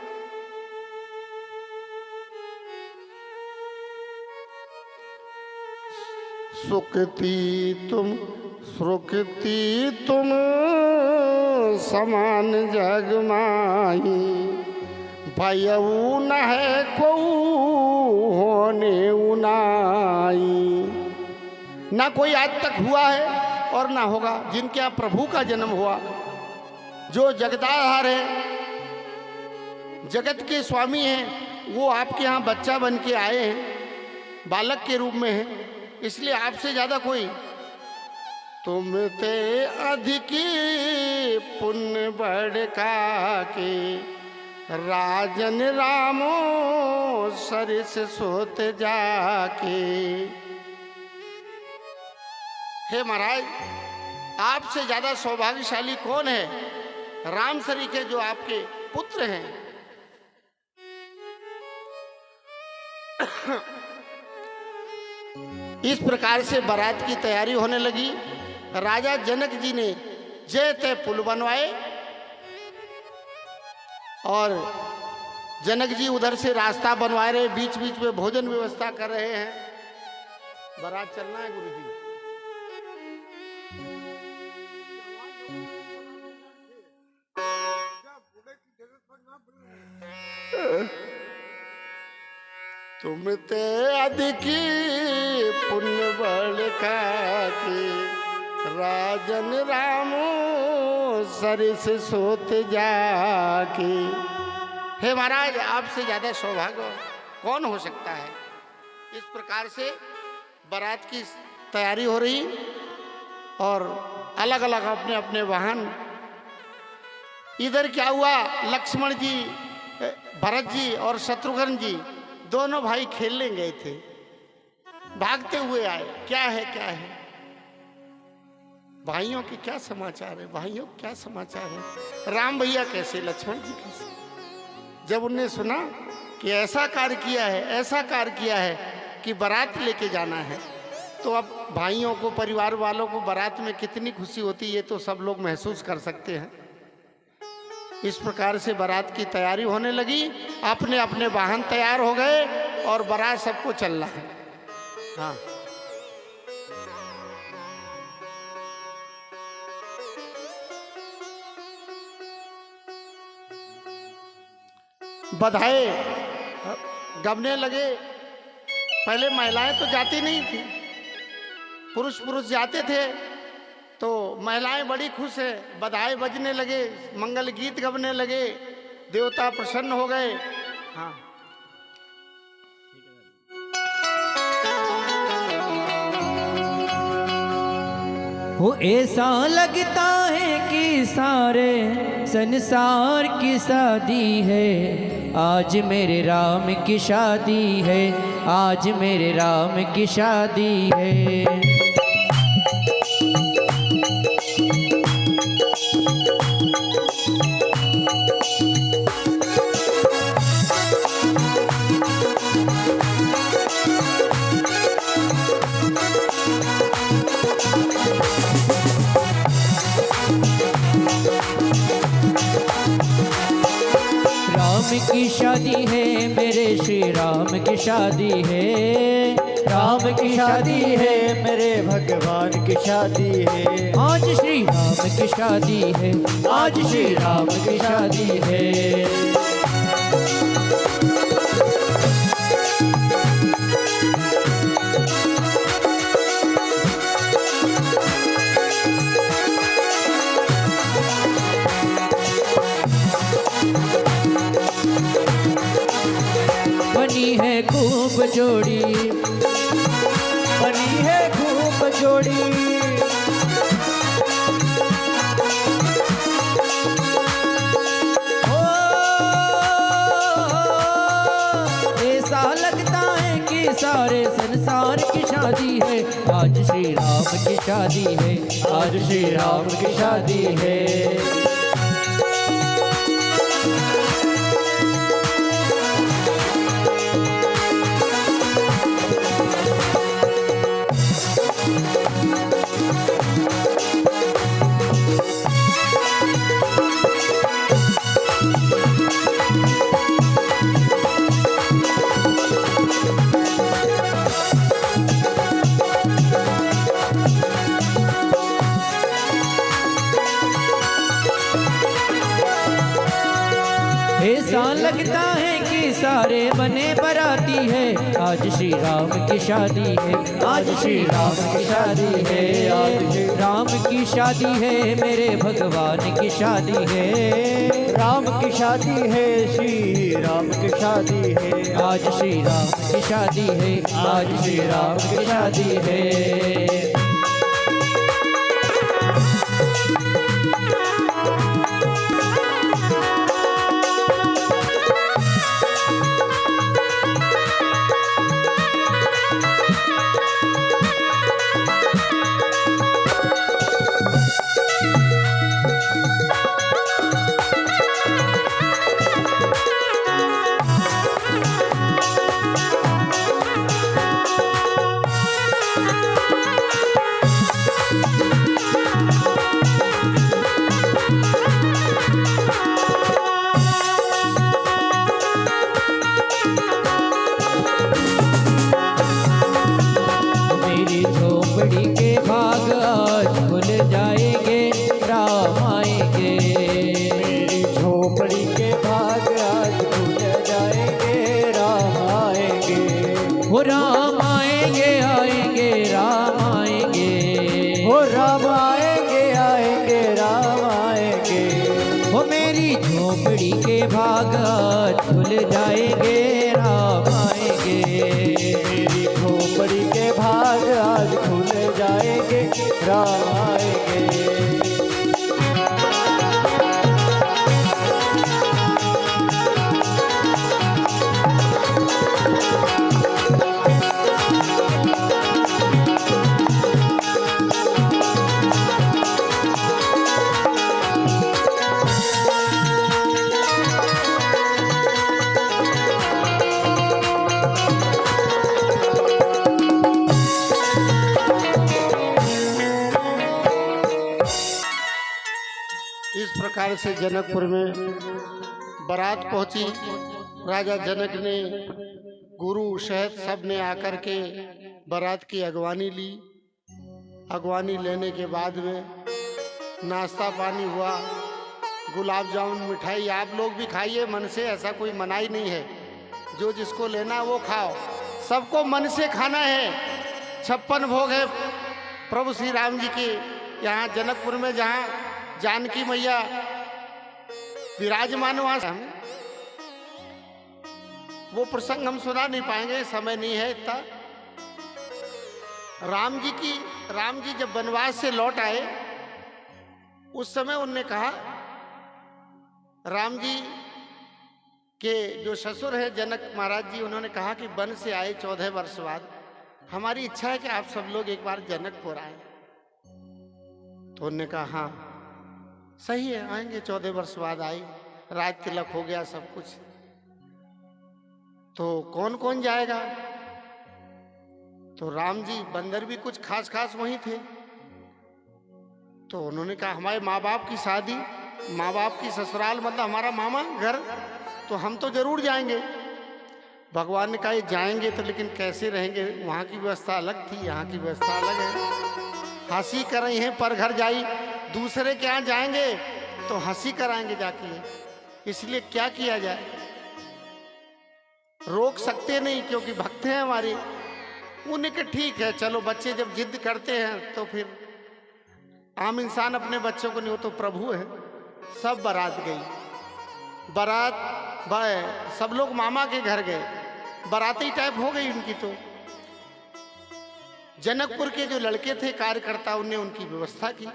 सुखती तुम समान जग माही, भयऊ न है को होने उनाई। ना कोई आज तक हुआ है और ना होगा। जिनके यहाँ प्रभु का जन्म हुआ, जो जगदाधार है, जगत के स्वामी हैं, वो आपके यहाँ बच्चा बन के आए हैं, बालक के रूप में है। इसलिए आपसे ज्यादा कोई, तुम ते अधिक पुण्य बड़का के, राजन रामो सरिस सोत जाके। हे महाराज, आपसे ज्यादा सौभाग्यशाली कौन है? राम सरी के जो आपके पुत्र हैं। इस प्रकार से बारात की तैयारी होने लगी। राजा जनक जी ने जय तय पुल बनवाए और जनक जी उधर से रास्ता बनवा रहे, बीच बीच में भोजन व्यवस्था कर रहे हैं। बारात चलना है गुरु जी। तुम ते अधिकी पुण्य बल की राजन रामो सरिस सोत जाकी। हे महाराज, आपसे ज्यादा सौभाग्य कौन हो सकता है। इस प्रकार से बारात की तैयारी हो रही और अलग अलग अपने अपने वाहन। इधर क्या हुआ, लक्ष्मण जी, भरत जी और शत्रुघ्न जी दोनों भाई खेलने गए थे, भागते हुए आए। क्या है क्या है, भाइयों के क्या समाचार है, भाइयों क्या समाचार है, राम भैया कैसे, लक्ष्मण जी कैसे। जब उनने सुना कि ऐसा कार्य किया है, ऐसा कार्य किया है कि बारात लेके जाना है, तो अब भाइयों को, परिवार वालों को बारात में कितनी खुशी होती है, ये तो सब लोग महसूस कर सकते हैं। इस प्रकार से बारात की तैयारी होने लगी, अपने अपने वाहन तैयार हो गए और बारात सबको चलना है। हाँ, बधाई गबने लगे। पहले महिलाएं तो जाती नहीं थी, पुरुष जाते थे, तो महिलाएं बड़ी खुश है, बधाई बजने लगे, मंगल गीत गबने लगे, देवता प्रसन्न हो गए। हाँ, वो ऐसा लगता है कि सारे संसार की शादी है, आज मेरे राम की शादी है, आज मेरे राम की शादी है। की शादी है, मेरे श्री राम की शादी है, राम की शादी है, मेरे भगवान की शादी है। आज श्री राम की शादी है, आज श्री राम की शादी है। बनी है खूब जोड़ी, बनी है खूब जोड़ी, ओ ऐसा लगता है कि सारे संसार की शादी है, आज श्री राम की शादी है, आज श्री राम की शादी है। ऐसा लगता है कि सारे बने बराती है, आज श्री राम की शादी है, आज श्री राम की शादी है, आज राम की शादी है, मेरे भगवान की शादी है। राम की शादी है, श्री राम की शादी है, आज श्री राम की शादी है, आज श्री राम की शादी है। झोपड़ी के भाग आज खुल जाएंगे, राम आएंगे। राम आएंगे आएंगे राम आएंगे, वो मेरी झोपड़ी के भाग खुल जाएंगे राम आएंगे। मेरी झोपड़ी के भाग आज खुल जाएंगे राम आएंगे। इस प्रकार से जनकपुर में बारात पहुंची। राजा जनक ने, गुरु शहद सब ने आकर के बारात की अगवानी ली। अगवानी लेने के बाद में नाश्ता पानी हुआ, गुलाब जामुन मिठाई आप लोग भी खाइए मन से, ऐसा कोई मनाही नहीं है। जो जिसको लेना वो खाओ, सबको मन से खाना है। 56 भोग है प्रभु श्री राम जी के यहाँ जनकपुर में, जहाँ जानकी मैया विराजमान, वहां वो प्रसंग हम सुना नहीं पाएंगे, समय नहीं है इतना। राम जी जब वनवास से लौट आए उस समय उनने कहा, राम जी के जो ससुर है जनक महाराज जी, उन्होंने कहा कि वन से आए 14 वर्ष बाद, हमारी इच्छा है कि आप सब लोग एक बार जनकपुर आए। तो उन्होंने कहा हाँ सही है, आएंगे, 14 वर्ष बाद आए, राज तिलक हो गया सब कुछ। तो कौन कौन जाएगा? तो राम जी, बंदर भी कुछ खास खास वहीं थे। तो उन्होंने कहा हमारे माँ बाप की शादी, माँ बाप की ससुराल मतलब हमारा मामा घर, तो हम तो जरूर जाएंगे। भगवान ने कहा ये जाएंगे तो लेकिन कैसे रहेंगे, वहाँ की व्यवस्था अलग थी, यहाँ की व्यवस्था अलग है। हंसी कर रही हैं पर घर जाई, दूसरे के यहाँ जाएंगे तो हंसी कराएंगे जाके, इसलिए क्या किया जाए, रोक सकते नहीं क्योंकि भक्त हैं हमारे। उन्हें के ठीक है, चलो बच्चे जब जिद करते हैं तो फिर आम इंसान अपने बच्चों को नहीं, हो तो प्रभु है। सब बारात गई, सब लोग मामा के घर गए, बाराती टाइप हो गई उनकी। तो जनकपुर के जो लड़के थे कार्यकर्ता, उनने उनकी व्यवस्था की।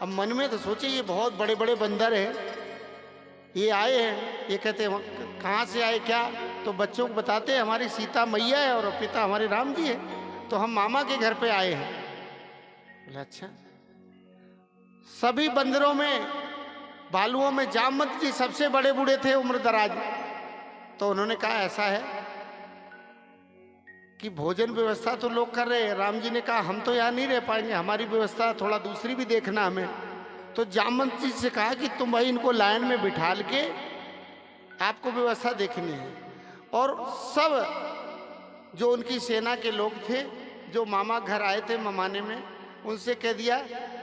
अब मन में तो सोचे ये बहुत बड़े बड़े बंदर हैं, ये आए हैं, ये कहते हैं कहाँ से आए क्या, तो बच्चों को बताते हैं हमारी सीता मैया है और पिता हमारे राम जी है, तो हम मामा के घर पे आए हैं। बोले अच्छा। सभी बंदरों में, भालुओं में जामवंत जी सबसे बड़े बूढ़े थे, उम्र दराज। तो उन्होंने कहा ऐसा है कि भोजन व्यवस्था तो लोग कर रहे हैं, राम जी ने कहा हम तो यहाँ नहीं रह पाएंगे, हमारी व्यवस्था थोड़ा दूसरी भी देखना हमें। तो जामवंत जी से कहा कि तुम भाई इनको लाइन में बिठा के आपको व्यवस्था देखनी है। और सब जो उनकी सेना के लोग थे, जो मामा घर आए थे ममाने में, उनसे कह दिया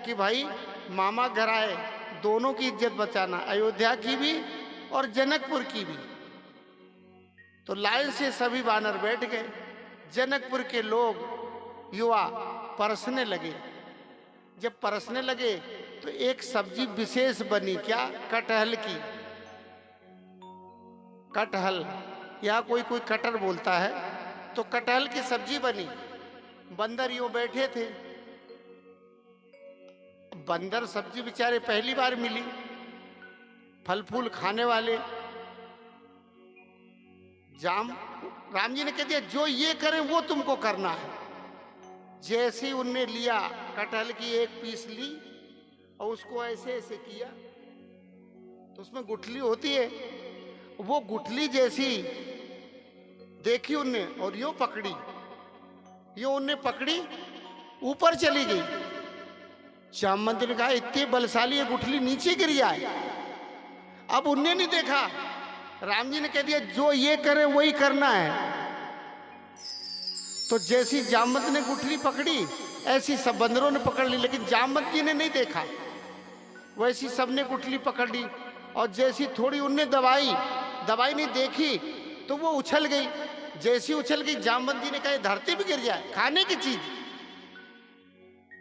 कि भाई मामा घर आए, दोनों की इज्जत बचाना, अयोध्या की भी और जनकपुर की भी। तो लाइन से सभी वानर बैठ गए। जनकपुर के लोग युवा परसने लगे। जब परसने लगे तो एक सब्जी विशेष बनी, क्या? कटहल की। कटहल, या कोई कटर बोलता है, तो कटहल की सब्जी बनी। बंदर यूं बैठे थे। बंदर सब्जी बेचारे पहली बार मिली, फल फूल खाने वाले। राम जी ने कह दिया जो ये करें वो तुमको करना है। जैसे ही उनने लिया, कटहल की एक पीस ली और उसको ऐसे ऐसे किया तो उसमें गुठली होती है, वो गुठली जैसी देखी उनने और यो पकड़ी, यो उनने पकड़ी, ऊपर चली गई। जामवंत ने कहा इतनी बलशाली है गुठली नीचे गिर जाए। अब उनने नहीं देखा, राम जी ने कह दिया जो ये करे वही करना है। तो जैसी जामवंत ने गुठली पकड़ी ऐसी सब बंदरों ने पकड़ ली, लेकिन जामवंत जी ने नहीं देखा। वैसी सबने गुठली पकड़ ली और जैसी थोड़ी उनने दबाई नहीं देखी तो वो उछल गई। जैसी उछल गई, जामवंत जी ने कहा धरती भी गिर जाए, खाने की चीज।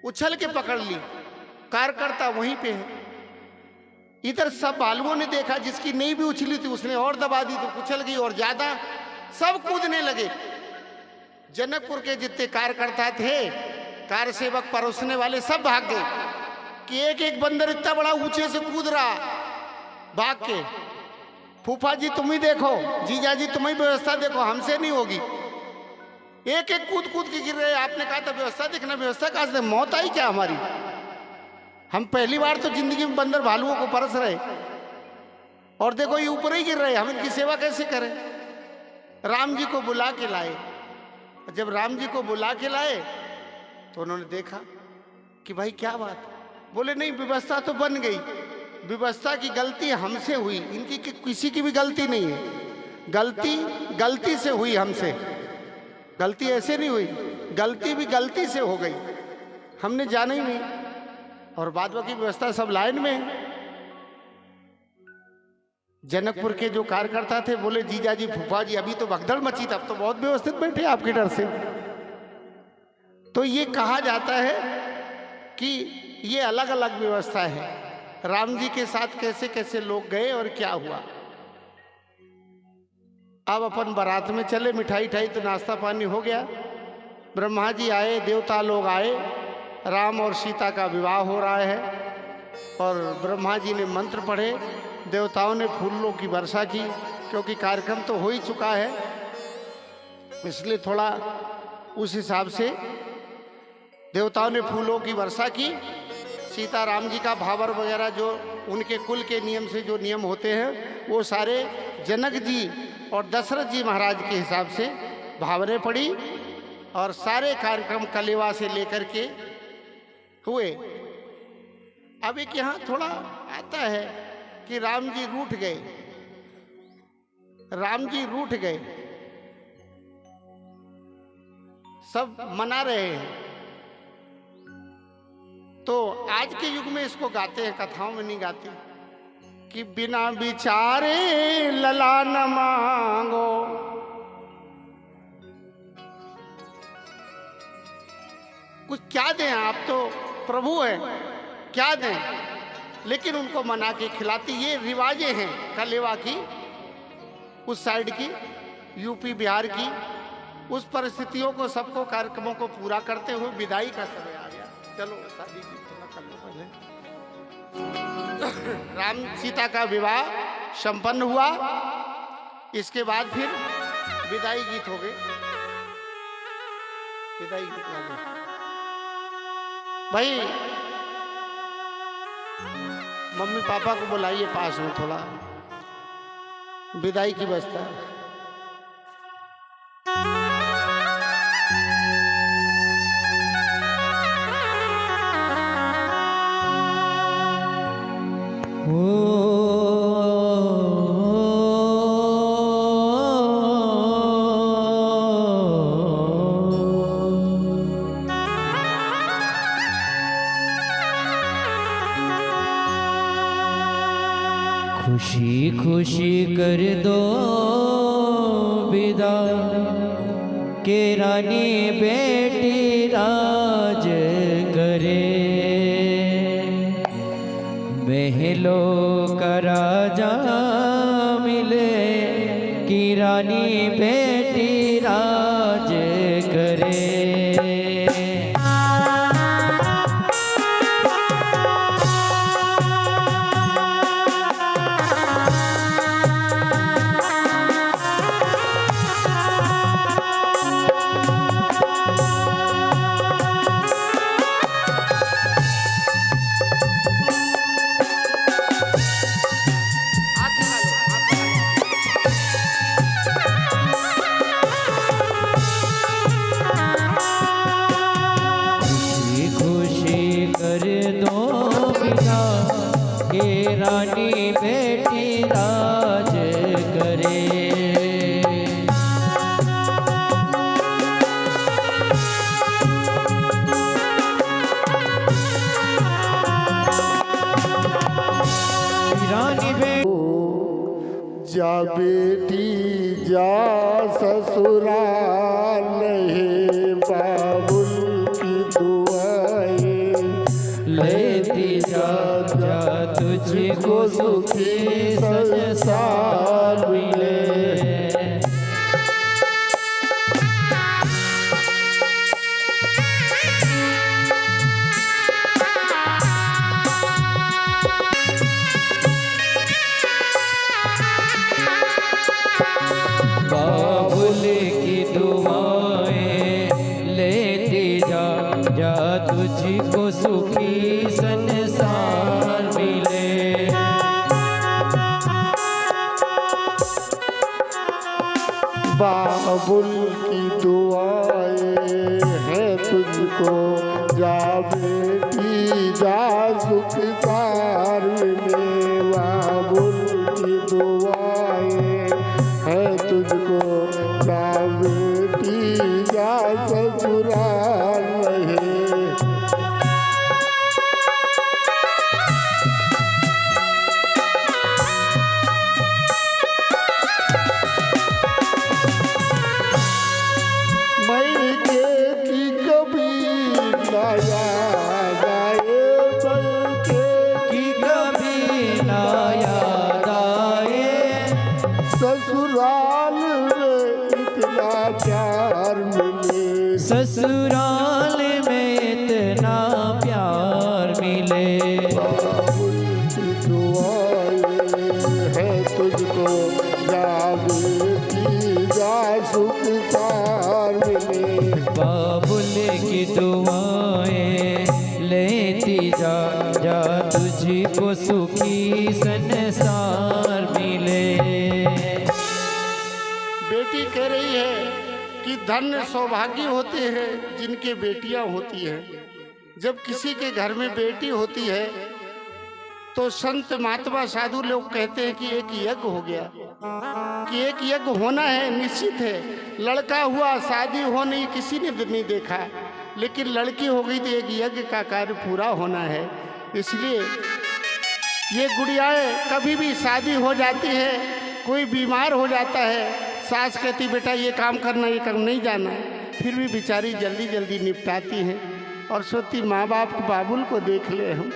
उछल के पकड़ ली, कार्यकर्ता वहीं पे है। इधर सब बालुओं ने देखा, जिसकी नहीं भी उछली थी उसने और दबा दी तो उछल गई और ज्यादा, सब कूदने लगे। जनकपुर के जितने कार्यकर्ता थे, कार सेवक परोसने वाले, सब भाग गए कि एक एक बंदर इतना बड़ा ऊंचे से कूद रहा भाग के। फूफा जी तुम ही देखो, जीजा जी तुम ही व्यवस्था देखो, हमसे नहीं होगी। एक एक कूद कूद के गिर रहे। आपने कहा था व्यवस्था देखना, व्यवस्था कहां से, मौत आई क्या हमारी? हम पहली बार तो जिंदगी में बंदर भालुओं को परस रहे और देखो ये ऊपर ही गिर रहे, हम इनकी सेवा कैसे करें? राम जी को बुला के लाए। जब राम जी को बुला के लाए तो उन्होंने देखा कि भाई क्या बात। बोले नहीं, व्यवस्था तो बन गई, व्यवस्था की गलती हमसे हुई, इनकी किसी की भी गलती नहीं है। गलती से हुई हमसे, गलती ऐसे नहीं हुई, गलती भी गलती से हो गई, हमने जाना ही नहीं। और बाद बाकी व्यवस्था सब लाइन में है। जनकपुर के जो कार्यकर्ता थे बोले जीजा जी फूफा जी अभी तो भगदड़ मची, तब तो बहुत व्यवस्थित बैठे आपके डर से। तो ये कहा जाता है कि ये अलग अलग व्यवस्था है। राम जी के साथ कैसे कैसे लोग गए और क्या हुआ। अब अपन बारात में चले, मिठाई ठाई तो नाश्ता पानी हो गया। ब्रह्मा जी आए, देवता लोग आए, राम और सीता का विवाह हो रहा है और ब्रह्मा जी ने मंत्र पढ़े, देवताओं ने फूलों की वर्षा की, क्योंकि कार्यक्रम तो हो ही चुका है, इसलिए थोड़ा उस हिसाब से देवताओं ने फूलों की वर्षा की। सीता राम जी का भावर वगैरह जो उनके कुल के नियम से जो नियम होते हैं वो सारे जनक जी और दशरथ जी महाराज के हिसाब से भावरें पड़ी और सारे कार्यक्रम कलेवा से लेकर के हुए। अब एक यहाँ थोड़ा आता है कि राम जी रूठ गए, राम जी रूठ गए, सब मना रहे हैं। तो आज के युग में इसको गाते हैं, कथाओं में नहीं गाते कि बिना विचारे लला न मांगो, कुछ क्या दें, आप तो प्रभु हैं, क्या दें, लेकिन उनको मना के खिलाती। ये रिवाजें हैं कलेवा की, उस साइड की, यूपी बिहार की, उस परिस्थितियों को सबको कार्यक्रमों को पूरा करते हुए विदाई का समय आ गया। चलो शादी की कर लो पहले। राम सीता का विवाह संपन्न हुआ, इसके बाद फिर विदाई गीत हो गए। विदाई गीत हो गए भाई। मम्मी पापा को बुलाइए पास में, थोड़ा विदाई की व्यवस्था है। खुशी खुशी कर दो विदा के रानी बेटी राज करे, महलों का राजा मिले कि रानी बेटी राज करे। रानी बेटी राज करे, रानी बेटी जा बेटी जा ससुराल, नहीं बाबुल की दुआएं तुझको सुखी संसार मिले। बाबुल की दुआएं लेती जा, जा तुझको सुखी संसार मिले। बाबुल की दुआएं हैं तुझको, जा बेटी जा सुख सार मिले। बाबुल की दुआएं हैं तुझको, जा बेटी जा ससुराल रहे। मर के की कभी ना याद आए, मर के कि कभी ना याद आए, ससुराल में इतना प्यार मिले। ससुराल में इतना प्यार मिले। बाबुल की दुआएं हैं तुझको, जा बेटी जा सुख सार मिले। बाबुल की दुआएं लेती जा, जा तुझको सुखी संसार मिले। बेटी कह रही है कि धन्य सौभाग्य होते हैं जिनके बेटियां होती हैं। जब किसी के घर में बेटी होती है तो संत महात्मा साधु लोग कहते हैं कि एक यज्ञ हो गया, कि एक यज्ञ होना है, निश्चित है। लड़का हुआ, शादी हो नहीं, किसी ने नहीं देखा, लेकिन लड़की हो गई तो एक यज्ञ का कार्य पूरा होना है। इसलिए ये गुड़ियाएँ कभी भी शादी हो जाती है, कोई बीमार हो जाता है, सास कहती बेटा ये काम करना, ये काम नहीं जाना, फिर भी बेचारी जल्दी जल्दी निपटाती हैं और सोचती माँ बाप को, बाबुल को देख ले हम।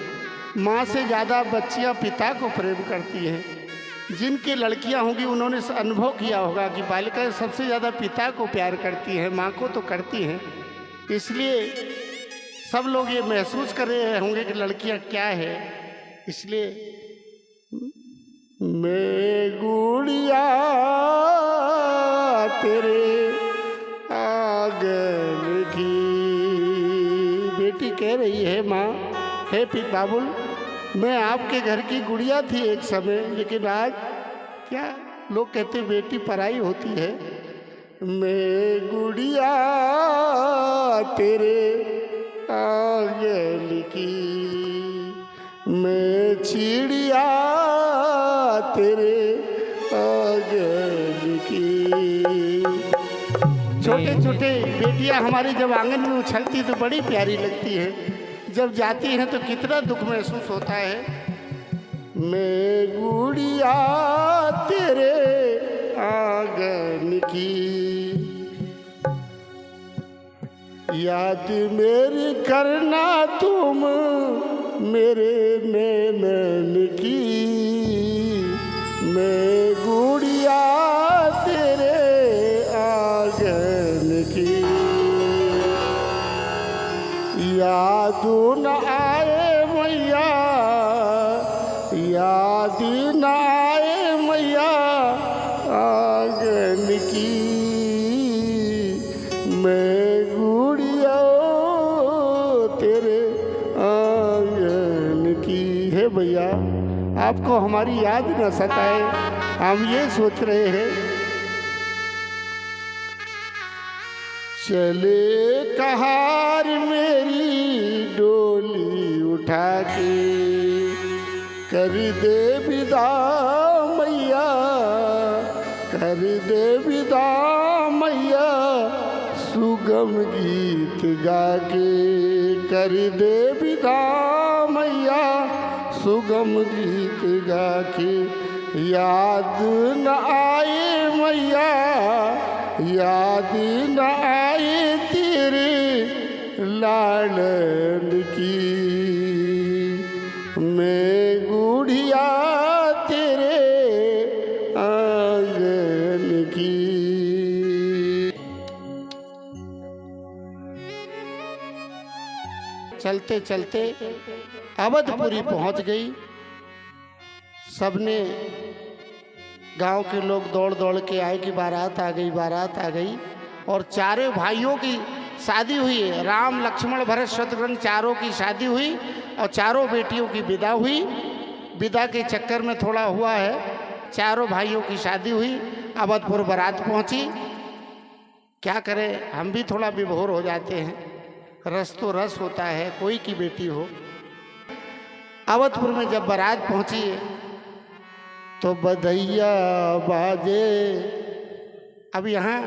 माँ से ज़्यादा बच्चियाँ पिता को प्रेम करती हैं। जिनकी लड़कियाँ होंगी उन्होंने अनुभव किया होगा कि बालिकाएं सबसे ज़्यादा पिता को प्यार करती हैं, माँ को तो करती हैं। इसलिए सब लोग ये महसूस कर रहे होंगे कि लड़कियाँ क्या है। इसलिए मैं गुड़िया तेरे आंगन की। बेटी कह रही है माँ, हे बाबुल, मैं आपके घर की गुड़िया थी एक समय, लेकिन आज क्या लोग कहते बेटी पराई होती है। मैं गुड़िया तेरे आंगन की, मैं चिड़िया तेरे आंगन की। छोटे छोटे बेटियां हमारी जब आंगन में उछलती तो बड़ी प्यारी लगती है, जब जाती हैं तो कितना दुख महसूस होता है। मैं गुड़िया तेरे आंगन की, याद मेरी करना तुम मेरे नैनन की। मैं गुड़िया तेरे आंगन की, याद न आए मैया, याद न आए मैया आंगन की। मैं गुड़िया तेरे आंगन की। है भैया, आपको हमारी याद न सताए, हम ये सोच रहे हैं। चले कहार मेरी डोली उठा के, कर दे विदा मैया, कर दे विदा मैया, सुगम गीत गा के। कर दे विदा मैया, सुगम गीत गा के। याद न आए मैया, याद न आए तेरे लालन की। मैं गुड़ी चलते चलते अवधपुरी पहुंच गई। सबने गांव के लोग दौड़ दौड़ के आए कि बारात आ गई, बारात आ गई। और चारों भाइयों की शादी हुई है, राम लक्ष्मण भरत शत्रुघ्न चारों की शादी हुई और चारों बेटियों की विदा हुई। विदा के चक्कर में थोड़ा हुआ है, चारों भाइयों की शादी हुई, अवधपुर बारात पहुंची। क्या करें, हम भी थोड़ा विभोर हो जाते हैं, रस तो रस होता है, कोई की बेटी हो। अवधपुर में जब बारात पहुंची है तो बधैया बाजे। अब यहाँ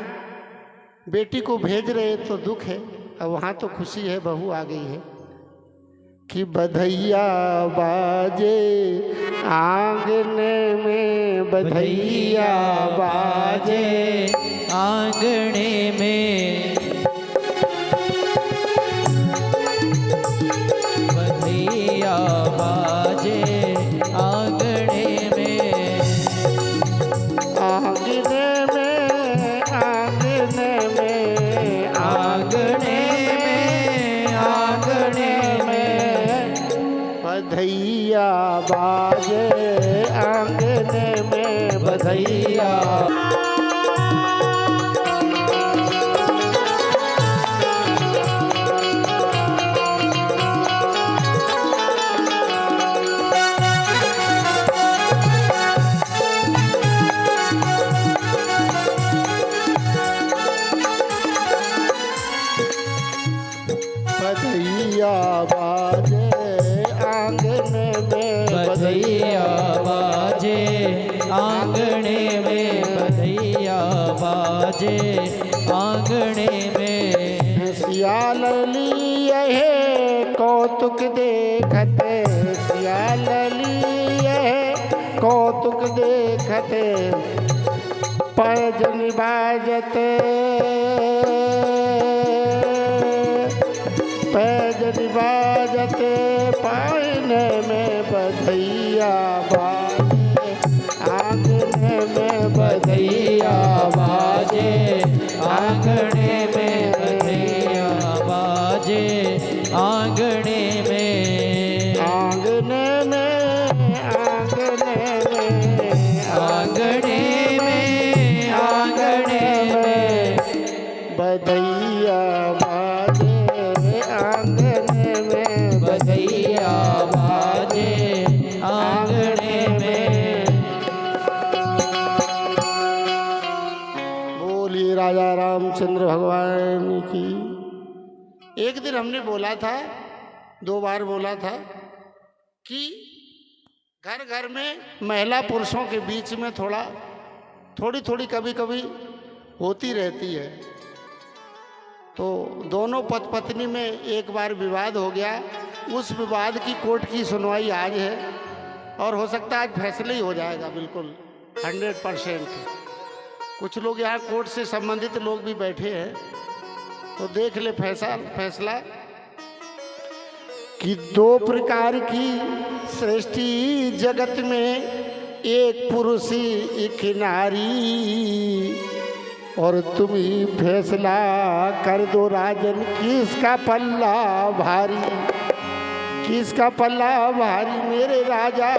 बेटी को भेज रहे तो दुख है, अब वहाँ तो खुशी है, बहू आ गई है कि बधैया बाजे आंगने में, बधैया बाजे आंगने में, बधैया बाजे आंगने में, आंगने में, आंगने में, आंगने में, आंगने में, बधैया बाजे आंगने में, बधैया। बधैया बाजे आंगने में, बधैया बाजे आंगने में, बधैया बाजे आंगने में। सियाल लिए कौतुक देखते, सियाल लिए कौतुक देखते, पैजन बाजते, पैजन बाजते, पायने में बधैया बाजे आंगने में, बधैया बाजे आंगने में, बधैया बाजे आंगने में, आंगने में, आंगने में, आंगने में, आंगने में, बधैया बाजे आंगने में, बधैया बाजे आंगने में। बोलिए राजा रामचंद्र भगवान की। एक दिन हमने बोला था, 2 बार बोला था कि घर घर में महिला पुरुषों के बीच में थोड़ी थोड़ी कभी कभी होती रहती है। तो दोनों पति पत्नी में एक बार विवाद हो गया, उस विवाद की कोर्ट की सुनवाई आज है और हो सकता है आज फैसला ही हो जाएगा, बिल्कुल 100%। कुछ लोग यहाँ कोर्ट से संबंधित लोग भी बैठे हैं, तो देख ले फैसला कि 2 प्रकार की सृष्टि जगत में, एक पुरुष एक नारी, और तुम ही फैसला कर दो राजन, किसका पल्ला भारी, किसका पल्ला भारी मेरे राजा,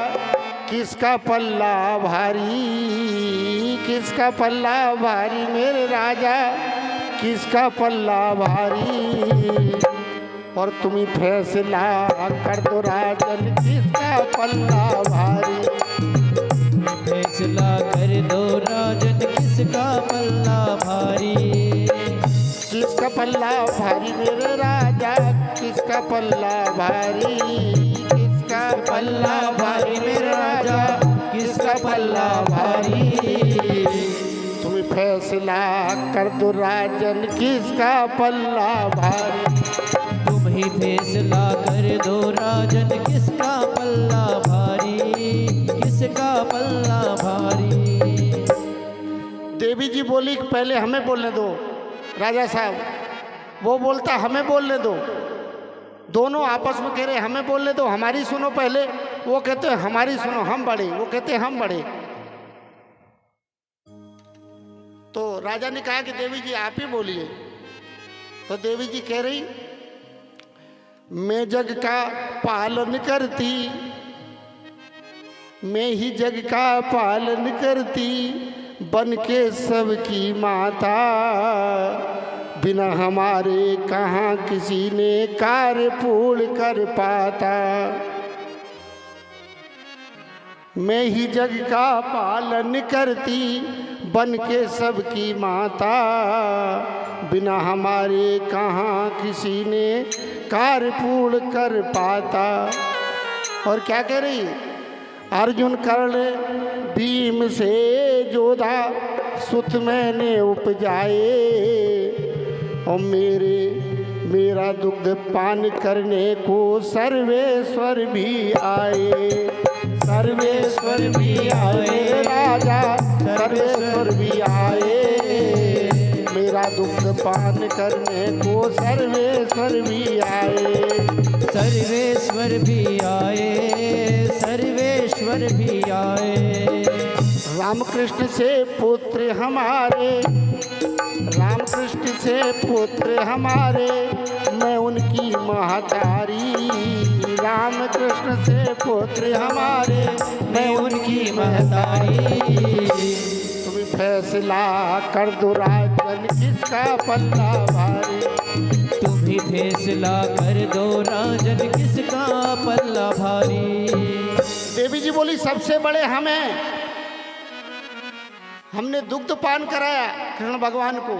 किसका पल्ला भारी, किसका पल्ला भारी मेरे राजा, किसका पल्ला भारी, और तुम ही फैसला कर दो राजन, किसका पल्ला भारी, फैसला कर दो राजन, किसका पल्ला भारी, किसका पल्ला भारी मेरे राजा, किसका पल्ला भारी, किसका पल्ला भारी मेरे राजा, किसका पल्ला भारी, तुम फैसला कर दो राजन, किसका पल्ला भारी, तुम ही फैसला कर दो राजन, किसका पल्ला भारी, किसका पल्ला भारी। देवी जी बोली कि पहले हमें बोलने दो राजा साहब, वो बोलता हमें बोलने दो, दोनों आपस में कह रहे हमें बोलने दो, हमारी सुनो पहले, वो कहते हमारी सुनो, हम बड़े, वो कहते हम बड़े। तो राजा ने कहा कि देवी जी आप ही बोलिए। तो देवी जी कह रही मैं जग का पालन करती, मैं ही जग का पालन करती, बन के सबकी माता। बिना हमारे कहाँ किसी ने कार्य पूर्ण कर पाता। मैं ही जग का पालन करती, बन के सबकी माता। बिना हमारे कहाँ किसी ने कार्य पूर्ण कर पाता। और क्या कह रही? अर्जुन कर्ण भीम से जोधा, सुत मैंने उपजाए। और मेरा दुग्ध पान करने को सर्वेश्वर भी आए। सर्वेश्वर भी आए राजा, सर्वेश्वर भी आए। मेरा दुग्ध पान करने को सर्वेश्वर भी आए। सर्वेश्वर भी आए, सर्वेश्वर भी आए। रामकृष्ण से पुत्र हमारे, रामकृष्ण से पुत्र हमारे, मैं उनकी महतारी। रामकृष्ण से पुत्र हमारे, मैं उनकी महतारी। तुम फैसला कर दो राजन, किसका पल्ला भारी। तुम ही फैसला कर दो राजन, किसका पल्ला भारी। देवी जी बोली सबसे बड़े हम हैं, हमने दुग्ध पान कराया कृष्ण भगवान को।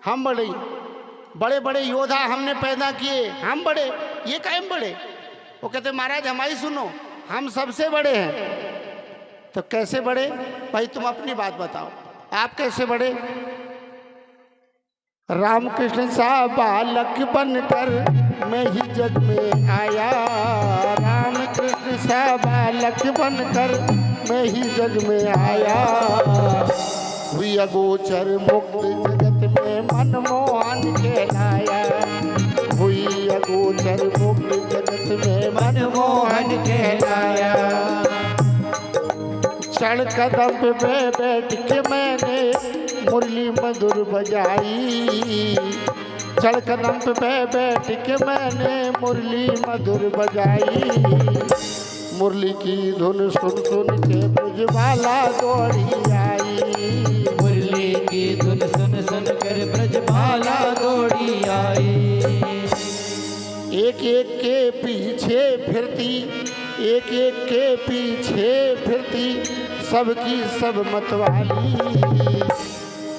हम बड़े बड़े बड़े योद्धा हमने पैदा किए, हम बड़े। ये कायम बड़े? वो कहते महाराज हमारी सुनो, हम सबसे बड़े हैं। तो कैसे बड़े भाई? तुम अपनी बात बताओ, आप कैसे बड़े? रामकृष्ण सा बालक बनकर मैं ही जग में आया। रामकृष्ण सा बालक बनकर मैं ही जग में आया। हुई अगोचर मुक्त जगत में मनमोहन कहलाया। हुई अगोचर मुक्त जगत में मनमोहन कहलाया। चढ़ कदम पे बैठ के मैंने मुरली मधुर बजाई। चढ़ कदम पे बैठ के मैंने मुरली मधुर बजाई। मुरली की धुन सुन सुन के ब्रजबाला दौड़ी आई। मुरली की धुन सुन सुन कर ब्रजबाला दौड़ी आई। एक एक के पीछे फिरती, एक एक के पीछे फिरती, सबकी सब मतवाली।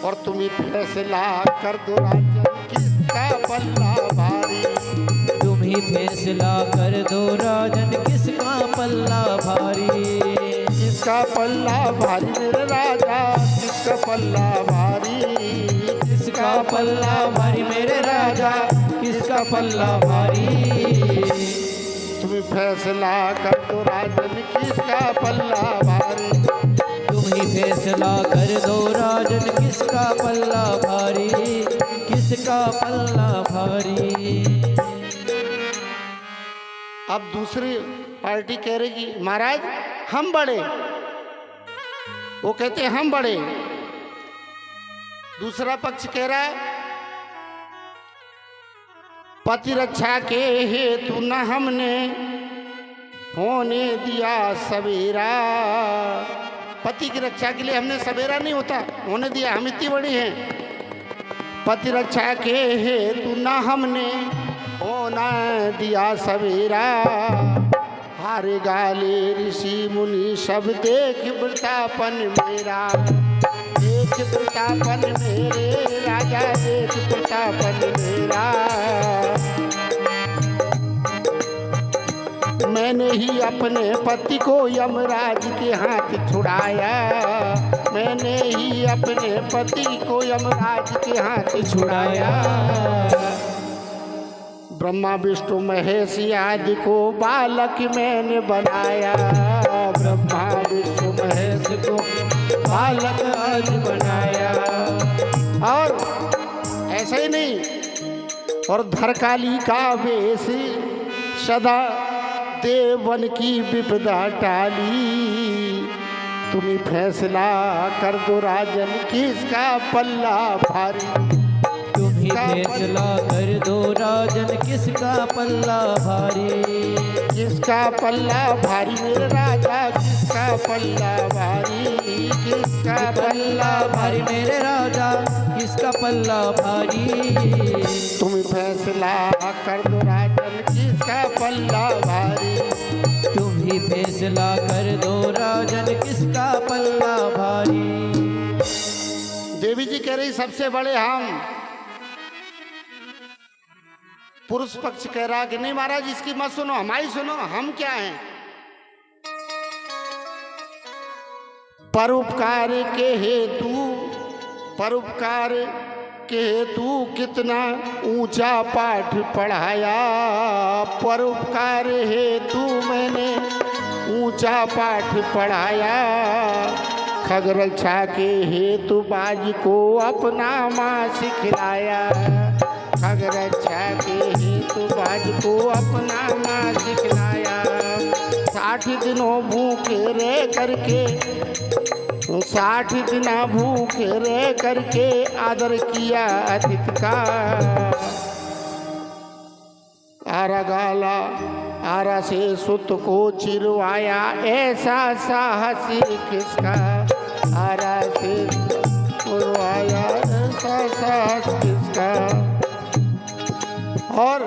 और तुम ही फैसला कर दो राजन, किसका पल्ला भारी। तुम ही फैसला कर दो राजन, किसका पल्ला भारी। किसका पल्ला भारी मेरे राजा, किसका पल्ला भारी। किसका पल्ला भारी मेरे राजा, किसका पल्ला भारी। तुम फैसला कर दो राजन, किसका पल्ला भारी। तुम ही फैसला कर दो राजन, किसका पल्ला भारी, किसका पल्ला भारी। अब दूसरी पार्टी कह रही कि महाराज हम बड़े। वो कहते हम बड़े। दूसरा पक्ष कह रहा है पति रक्षा के हेतु न हमने होने दिया सवेरा। पति की रक्षा के लिए हमने सवेरा नहीं होता होने दिया, हम इतनी बड़ी हैं। पति रक्षा के हेतु न हमने होना दिया सवेरा। हारे गाले ऋषि मुनि सब देख वृतापन मेरा। देख वृतापन मेरे राजा, देख वृतापन मेरा। मैंने ही अपने पति को यमराज के हाथ छुड़ाया। मैंने ही अपने पति को यमराज के हाथ छुड़ाया। ब्रह्मा विष्णु महेश आदि को बालक मैंने बनाया। ब्रह्मा विष्णु महेश को बालक आज बनाया। और ऐसे ही नहीं, और धरकाली का वेश सदा देवन की विपदा टाली। तुम्ही फैसला कर दो राजन, किसका पल्ला भारी। तुम ही फैसला कर दो राजन किसका पल्ला भारी। किसका पल्ला भारी मेरे राजा, किसका पल्ला भारी, किसका पल्ला भारी मेरे राजा, किसका पल्ला भारी। तुम फैसला कर दो राजन, किसका पल्ला भारी। तुम ही फैसला कर दो राजन, किसका पल्ला भारी। देवी जी कह रही सबसे बड़े हम। पुरुष पक्ष कह रहा कि नहीं महाराज इसकी मत सुनो, हमारी सुनो, हम क्या हैं। परोपकार के हेतु, परोपकार के हेतु कितना ऊंचा पाठ पढ़ाया। परोपकार हेतु मैंने ऊंचा पाठ पढ़ाया। खगरक्षा के हेतु बाज को अपना माँ सिखलाया। खगरक्षा के हेतु बाज को अपना माँ सिखलाया। 60 दिनों भूखे रह करके, 60 दिन भूखे रह करके आदर किया अतिथि का। आरा गाला, आरा से सुत को चिरवाया, ऐसा साहस किसका। आरा से चिरवाया, ऐसा साहस किसका। और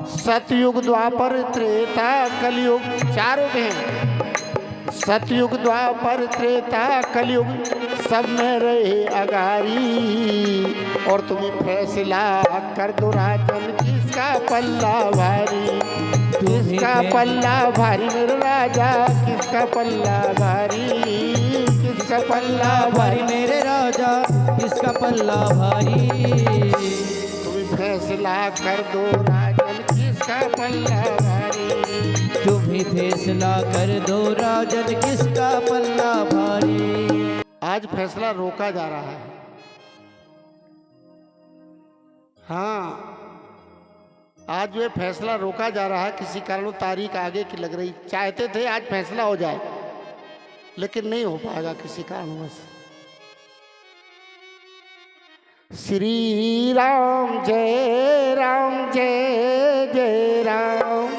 सतयुग द्वापर त्रेता कलयुग, चारों हैं। सतयुग द्वापर त्रेता कलयुग सब में रहे अगारी। और तुम्हें फैसला कर दो राजन, किसका पल्ला भारी। किसका पल्ला भारी मेरे राजा, किसका पल्ला भारी, किसका पल्ला भारी मेरे राजा, किसका पल्ला भारी। तुम्हें फैसला कर दो राजन, किसका पल्ला भारी। तुम ही फैसला कर दो राजन, किसका पल्ला भारी। आज फैसला रोका जा रहा है। हाँ, आज जो है फैसला रोका जा रहा है, किसी कारण तारीख आगे की लग रही। चाहते थे आज फैसला हो जाए, लेकिन नहीं हो पाएगा किसी कारणवश। श्री राम जय राम, जय जय राम,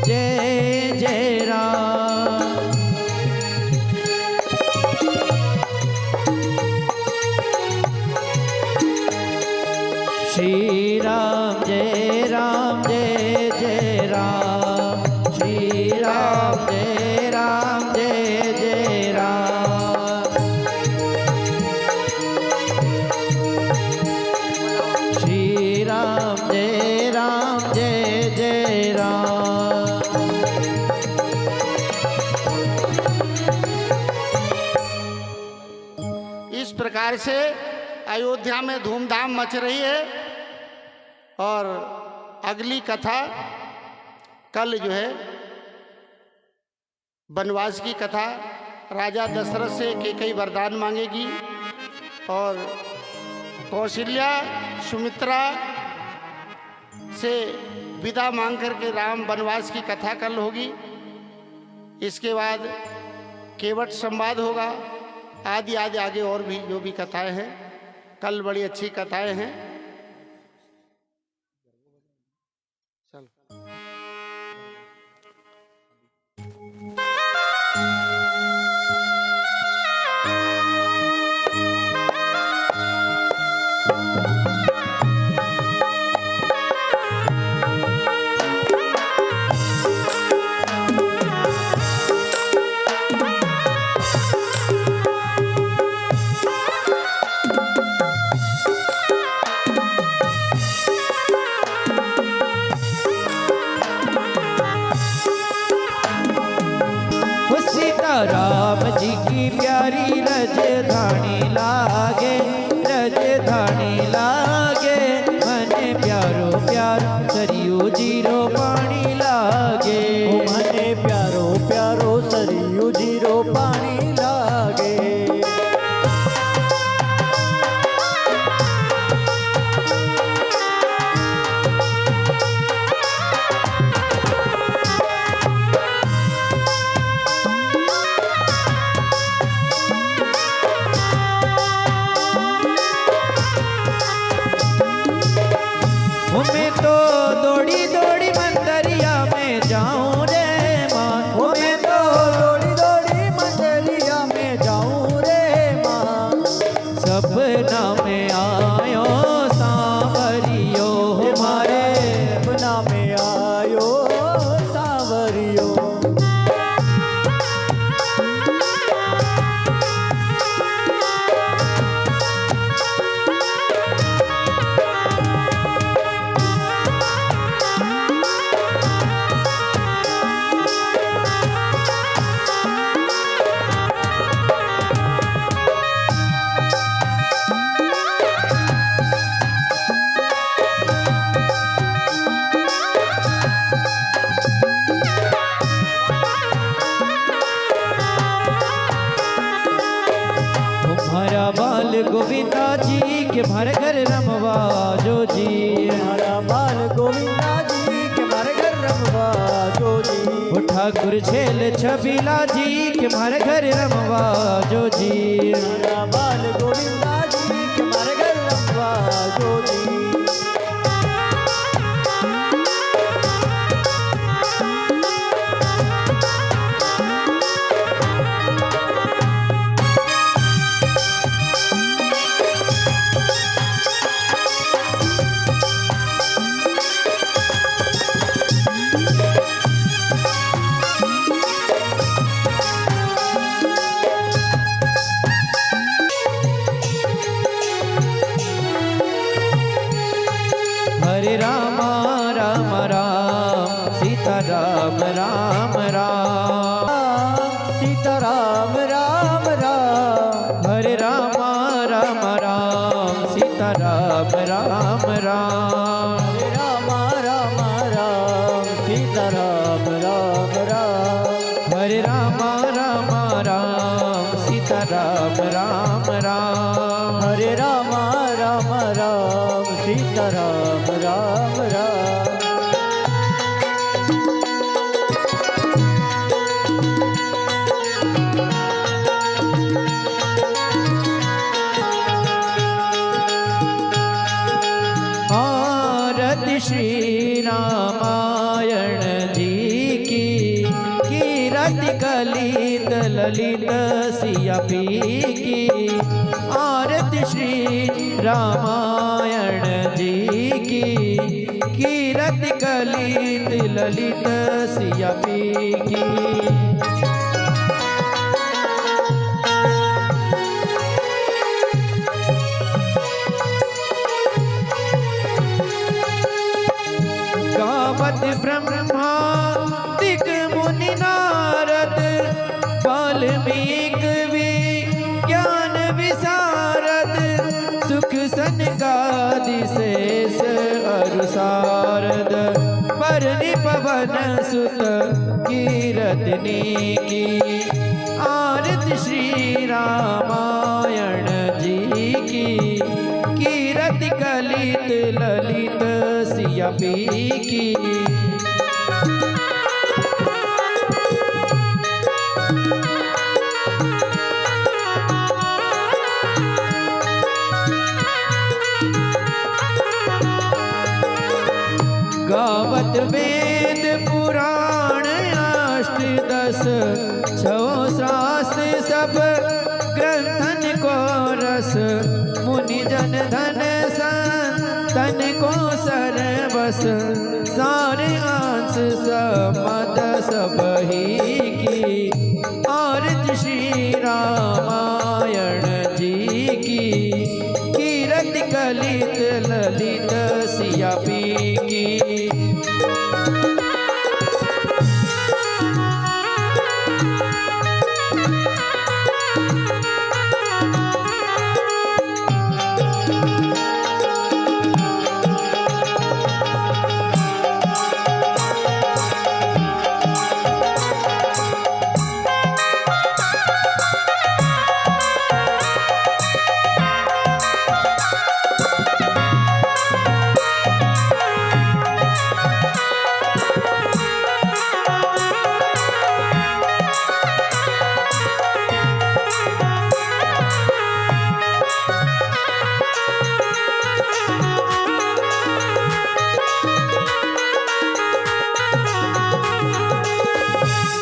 जय जय राम। श्री राम जय राम, जय जय राम। श्री राम जय राम, जय जय राम। श्री राम जय राम, जय जय राम। इस प्रकार से अयोध्या में धूमधाम मच रही है। और अगली कथा कल जो है वनवास की कथा। राजा दशरथ से कैकेयी वरदान मांगेगी और कौशल्या सुमित्रा से विदा मांग करके राम वनवास की कथा कल होगी। इसके बाद केवट संवाद होगा, आदि आदि आगे और भी जो भी कथाएं हैं। कल बड़ी अच्छी कथाएं हैं। राम जी की प्यारी रजधानी लागे, रजधानी लागे। मने प्यारो प्यार सरयू जीरो पानी लागे। मने प्यारो प्यारो सरयू जीरो पानी लागे। ठाकुर छेल छबीला जी के मारे घर रमवा जो जी। राधा बाल गोविंदा जी के मारे घर रमवा जो जी। हरे राम राम राम सीता राम राम राम सीता राम राम राम। हरे राम राम राम सीता राम राम राम। हरे राम राम राम सीता राम राम राम। हरे राम राम राम सीता राम राम राम। हरे राम राम राम सीता राम राम राम। आरती श्री रामायण जी की कीरति कलित ललित सिया पी की। आरती श्री रामायण जी की कीरति कलित ललित सिया पी की। गावत ब्रह्मा दिग मुनि नारद वाल्मीकि विज्ञान विशारद। सुख सनकादि शेष अरु शारद परनि पवन सुत कीरतनी की। आरती श्री रामायण जी की कीरति कलित ललित सिया पी की। गावत वेद पुराण अष्टदश छो शास्त्र सब ग्रंथन को रस। मुनि जन धन संतन को सर्वस सारे अंश समद सब ही की। आरती श्री रामायण जी की कीरति कलित ललित सिया पी की।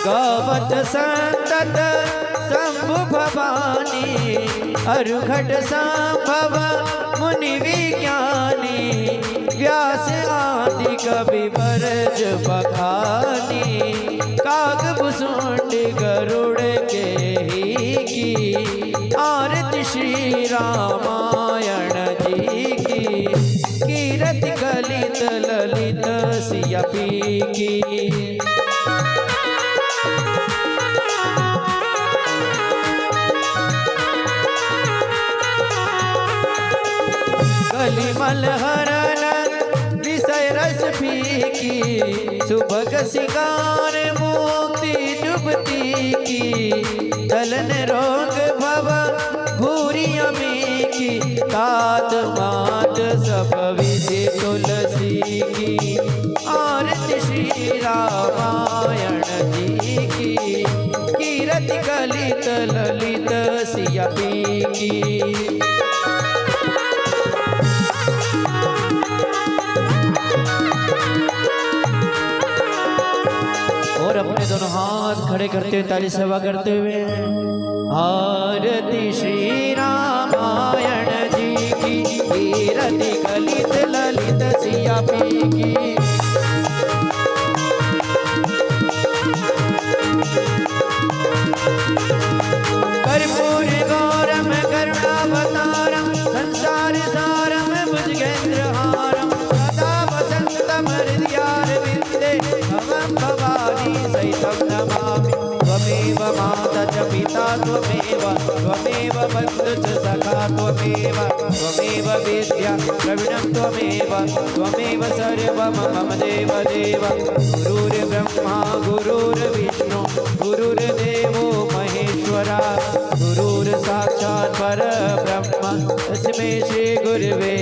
गावत संतत शंभु भवानी अरुघट संभव मुनि विज्ञानी। व्यास आदि कवि बरज बखानी काग भुसुंड गरुड़ के ही की। आरती श्री रामायण जी की कीरति कलित ललित सिया पी की। कलिमल हरण विषय रस फीकी। सुभग सिंगार मुक्ति जुबती की। दलन रोग भव भूरी अमी की। तात मात सब विधि तुलसी की। आरती श्री रामायण जी पति की। और अपने दोनों हाथ खड़े करते हुए ताली सेवा करते हुए आरती श्री रामायण जी की, कीरति कलित ललित सिया पी की। कर्पूर गौरम करुणावतारम संसार सारम भुजगेंद्रहारम सदा वसंतम हृदयारविंदे भवं भवानी सहितं नमामि। त्वमेव माता च पिता त्वमेव बन्धु च सखा त्वमेव विद्या द्रविणं त्वमेव सर्वं मम देव देव। गुरुर्ब्रह्मा गुरुर्विष्णु गुरुर्देवो महेश्वरा, गुरुर्साक्षात् परब्रह्म तस्मै श्री गुरवे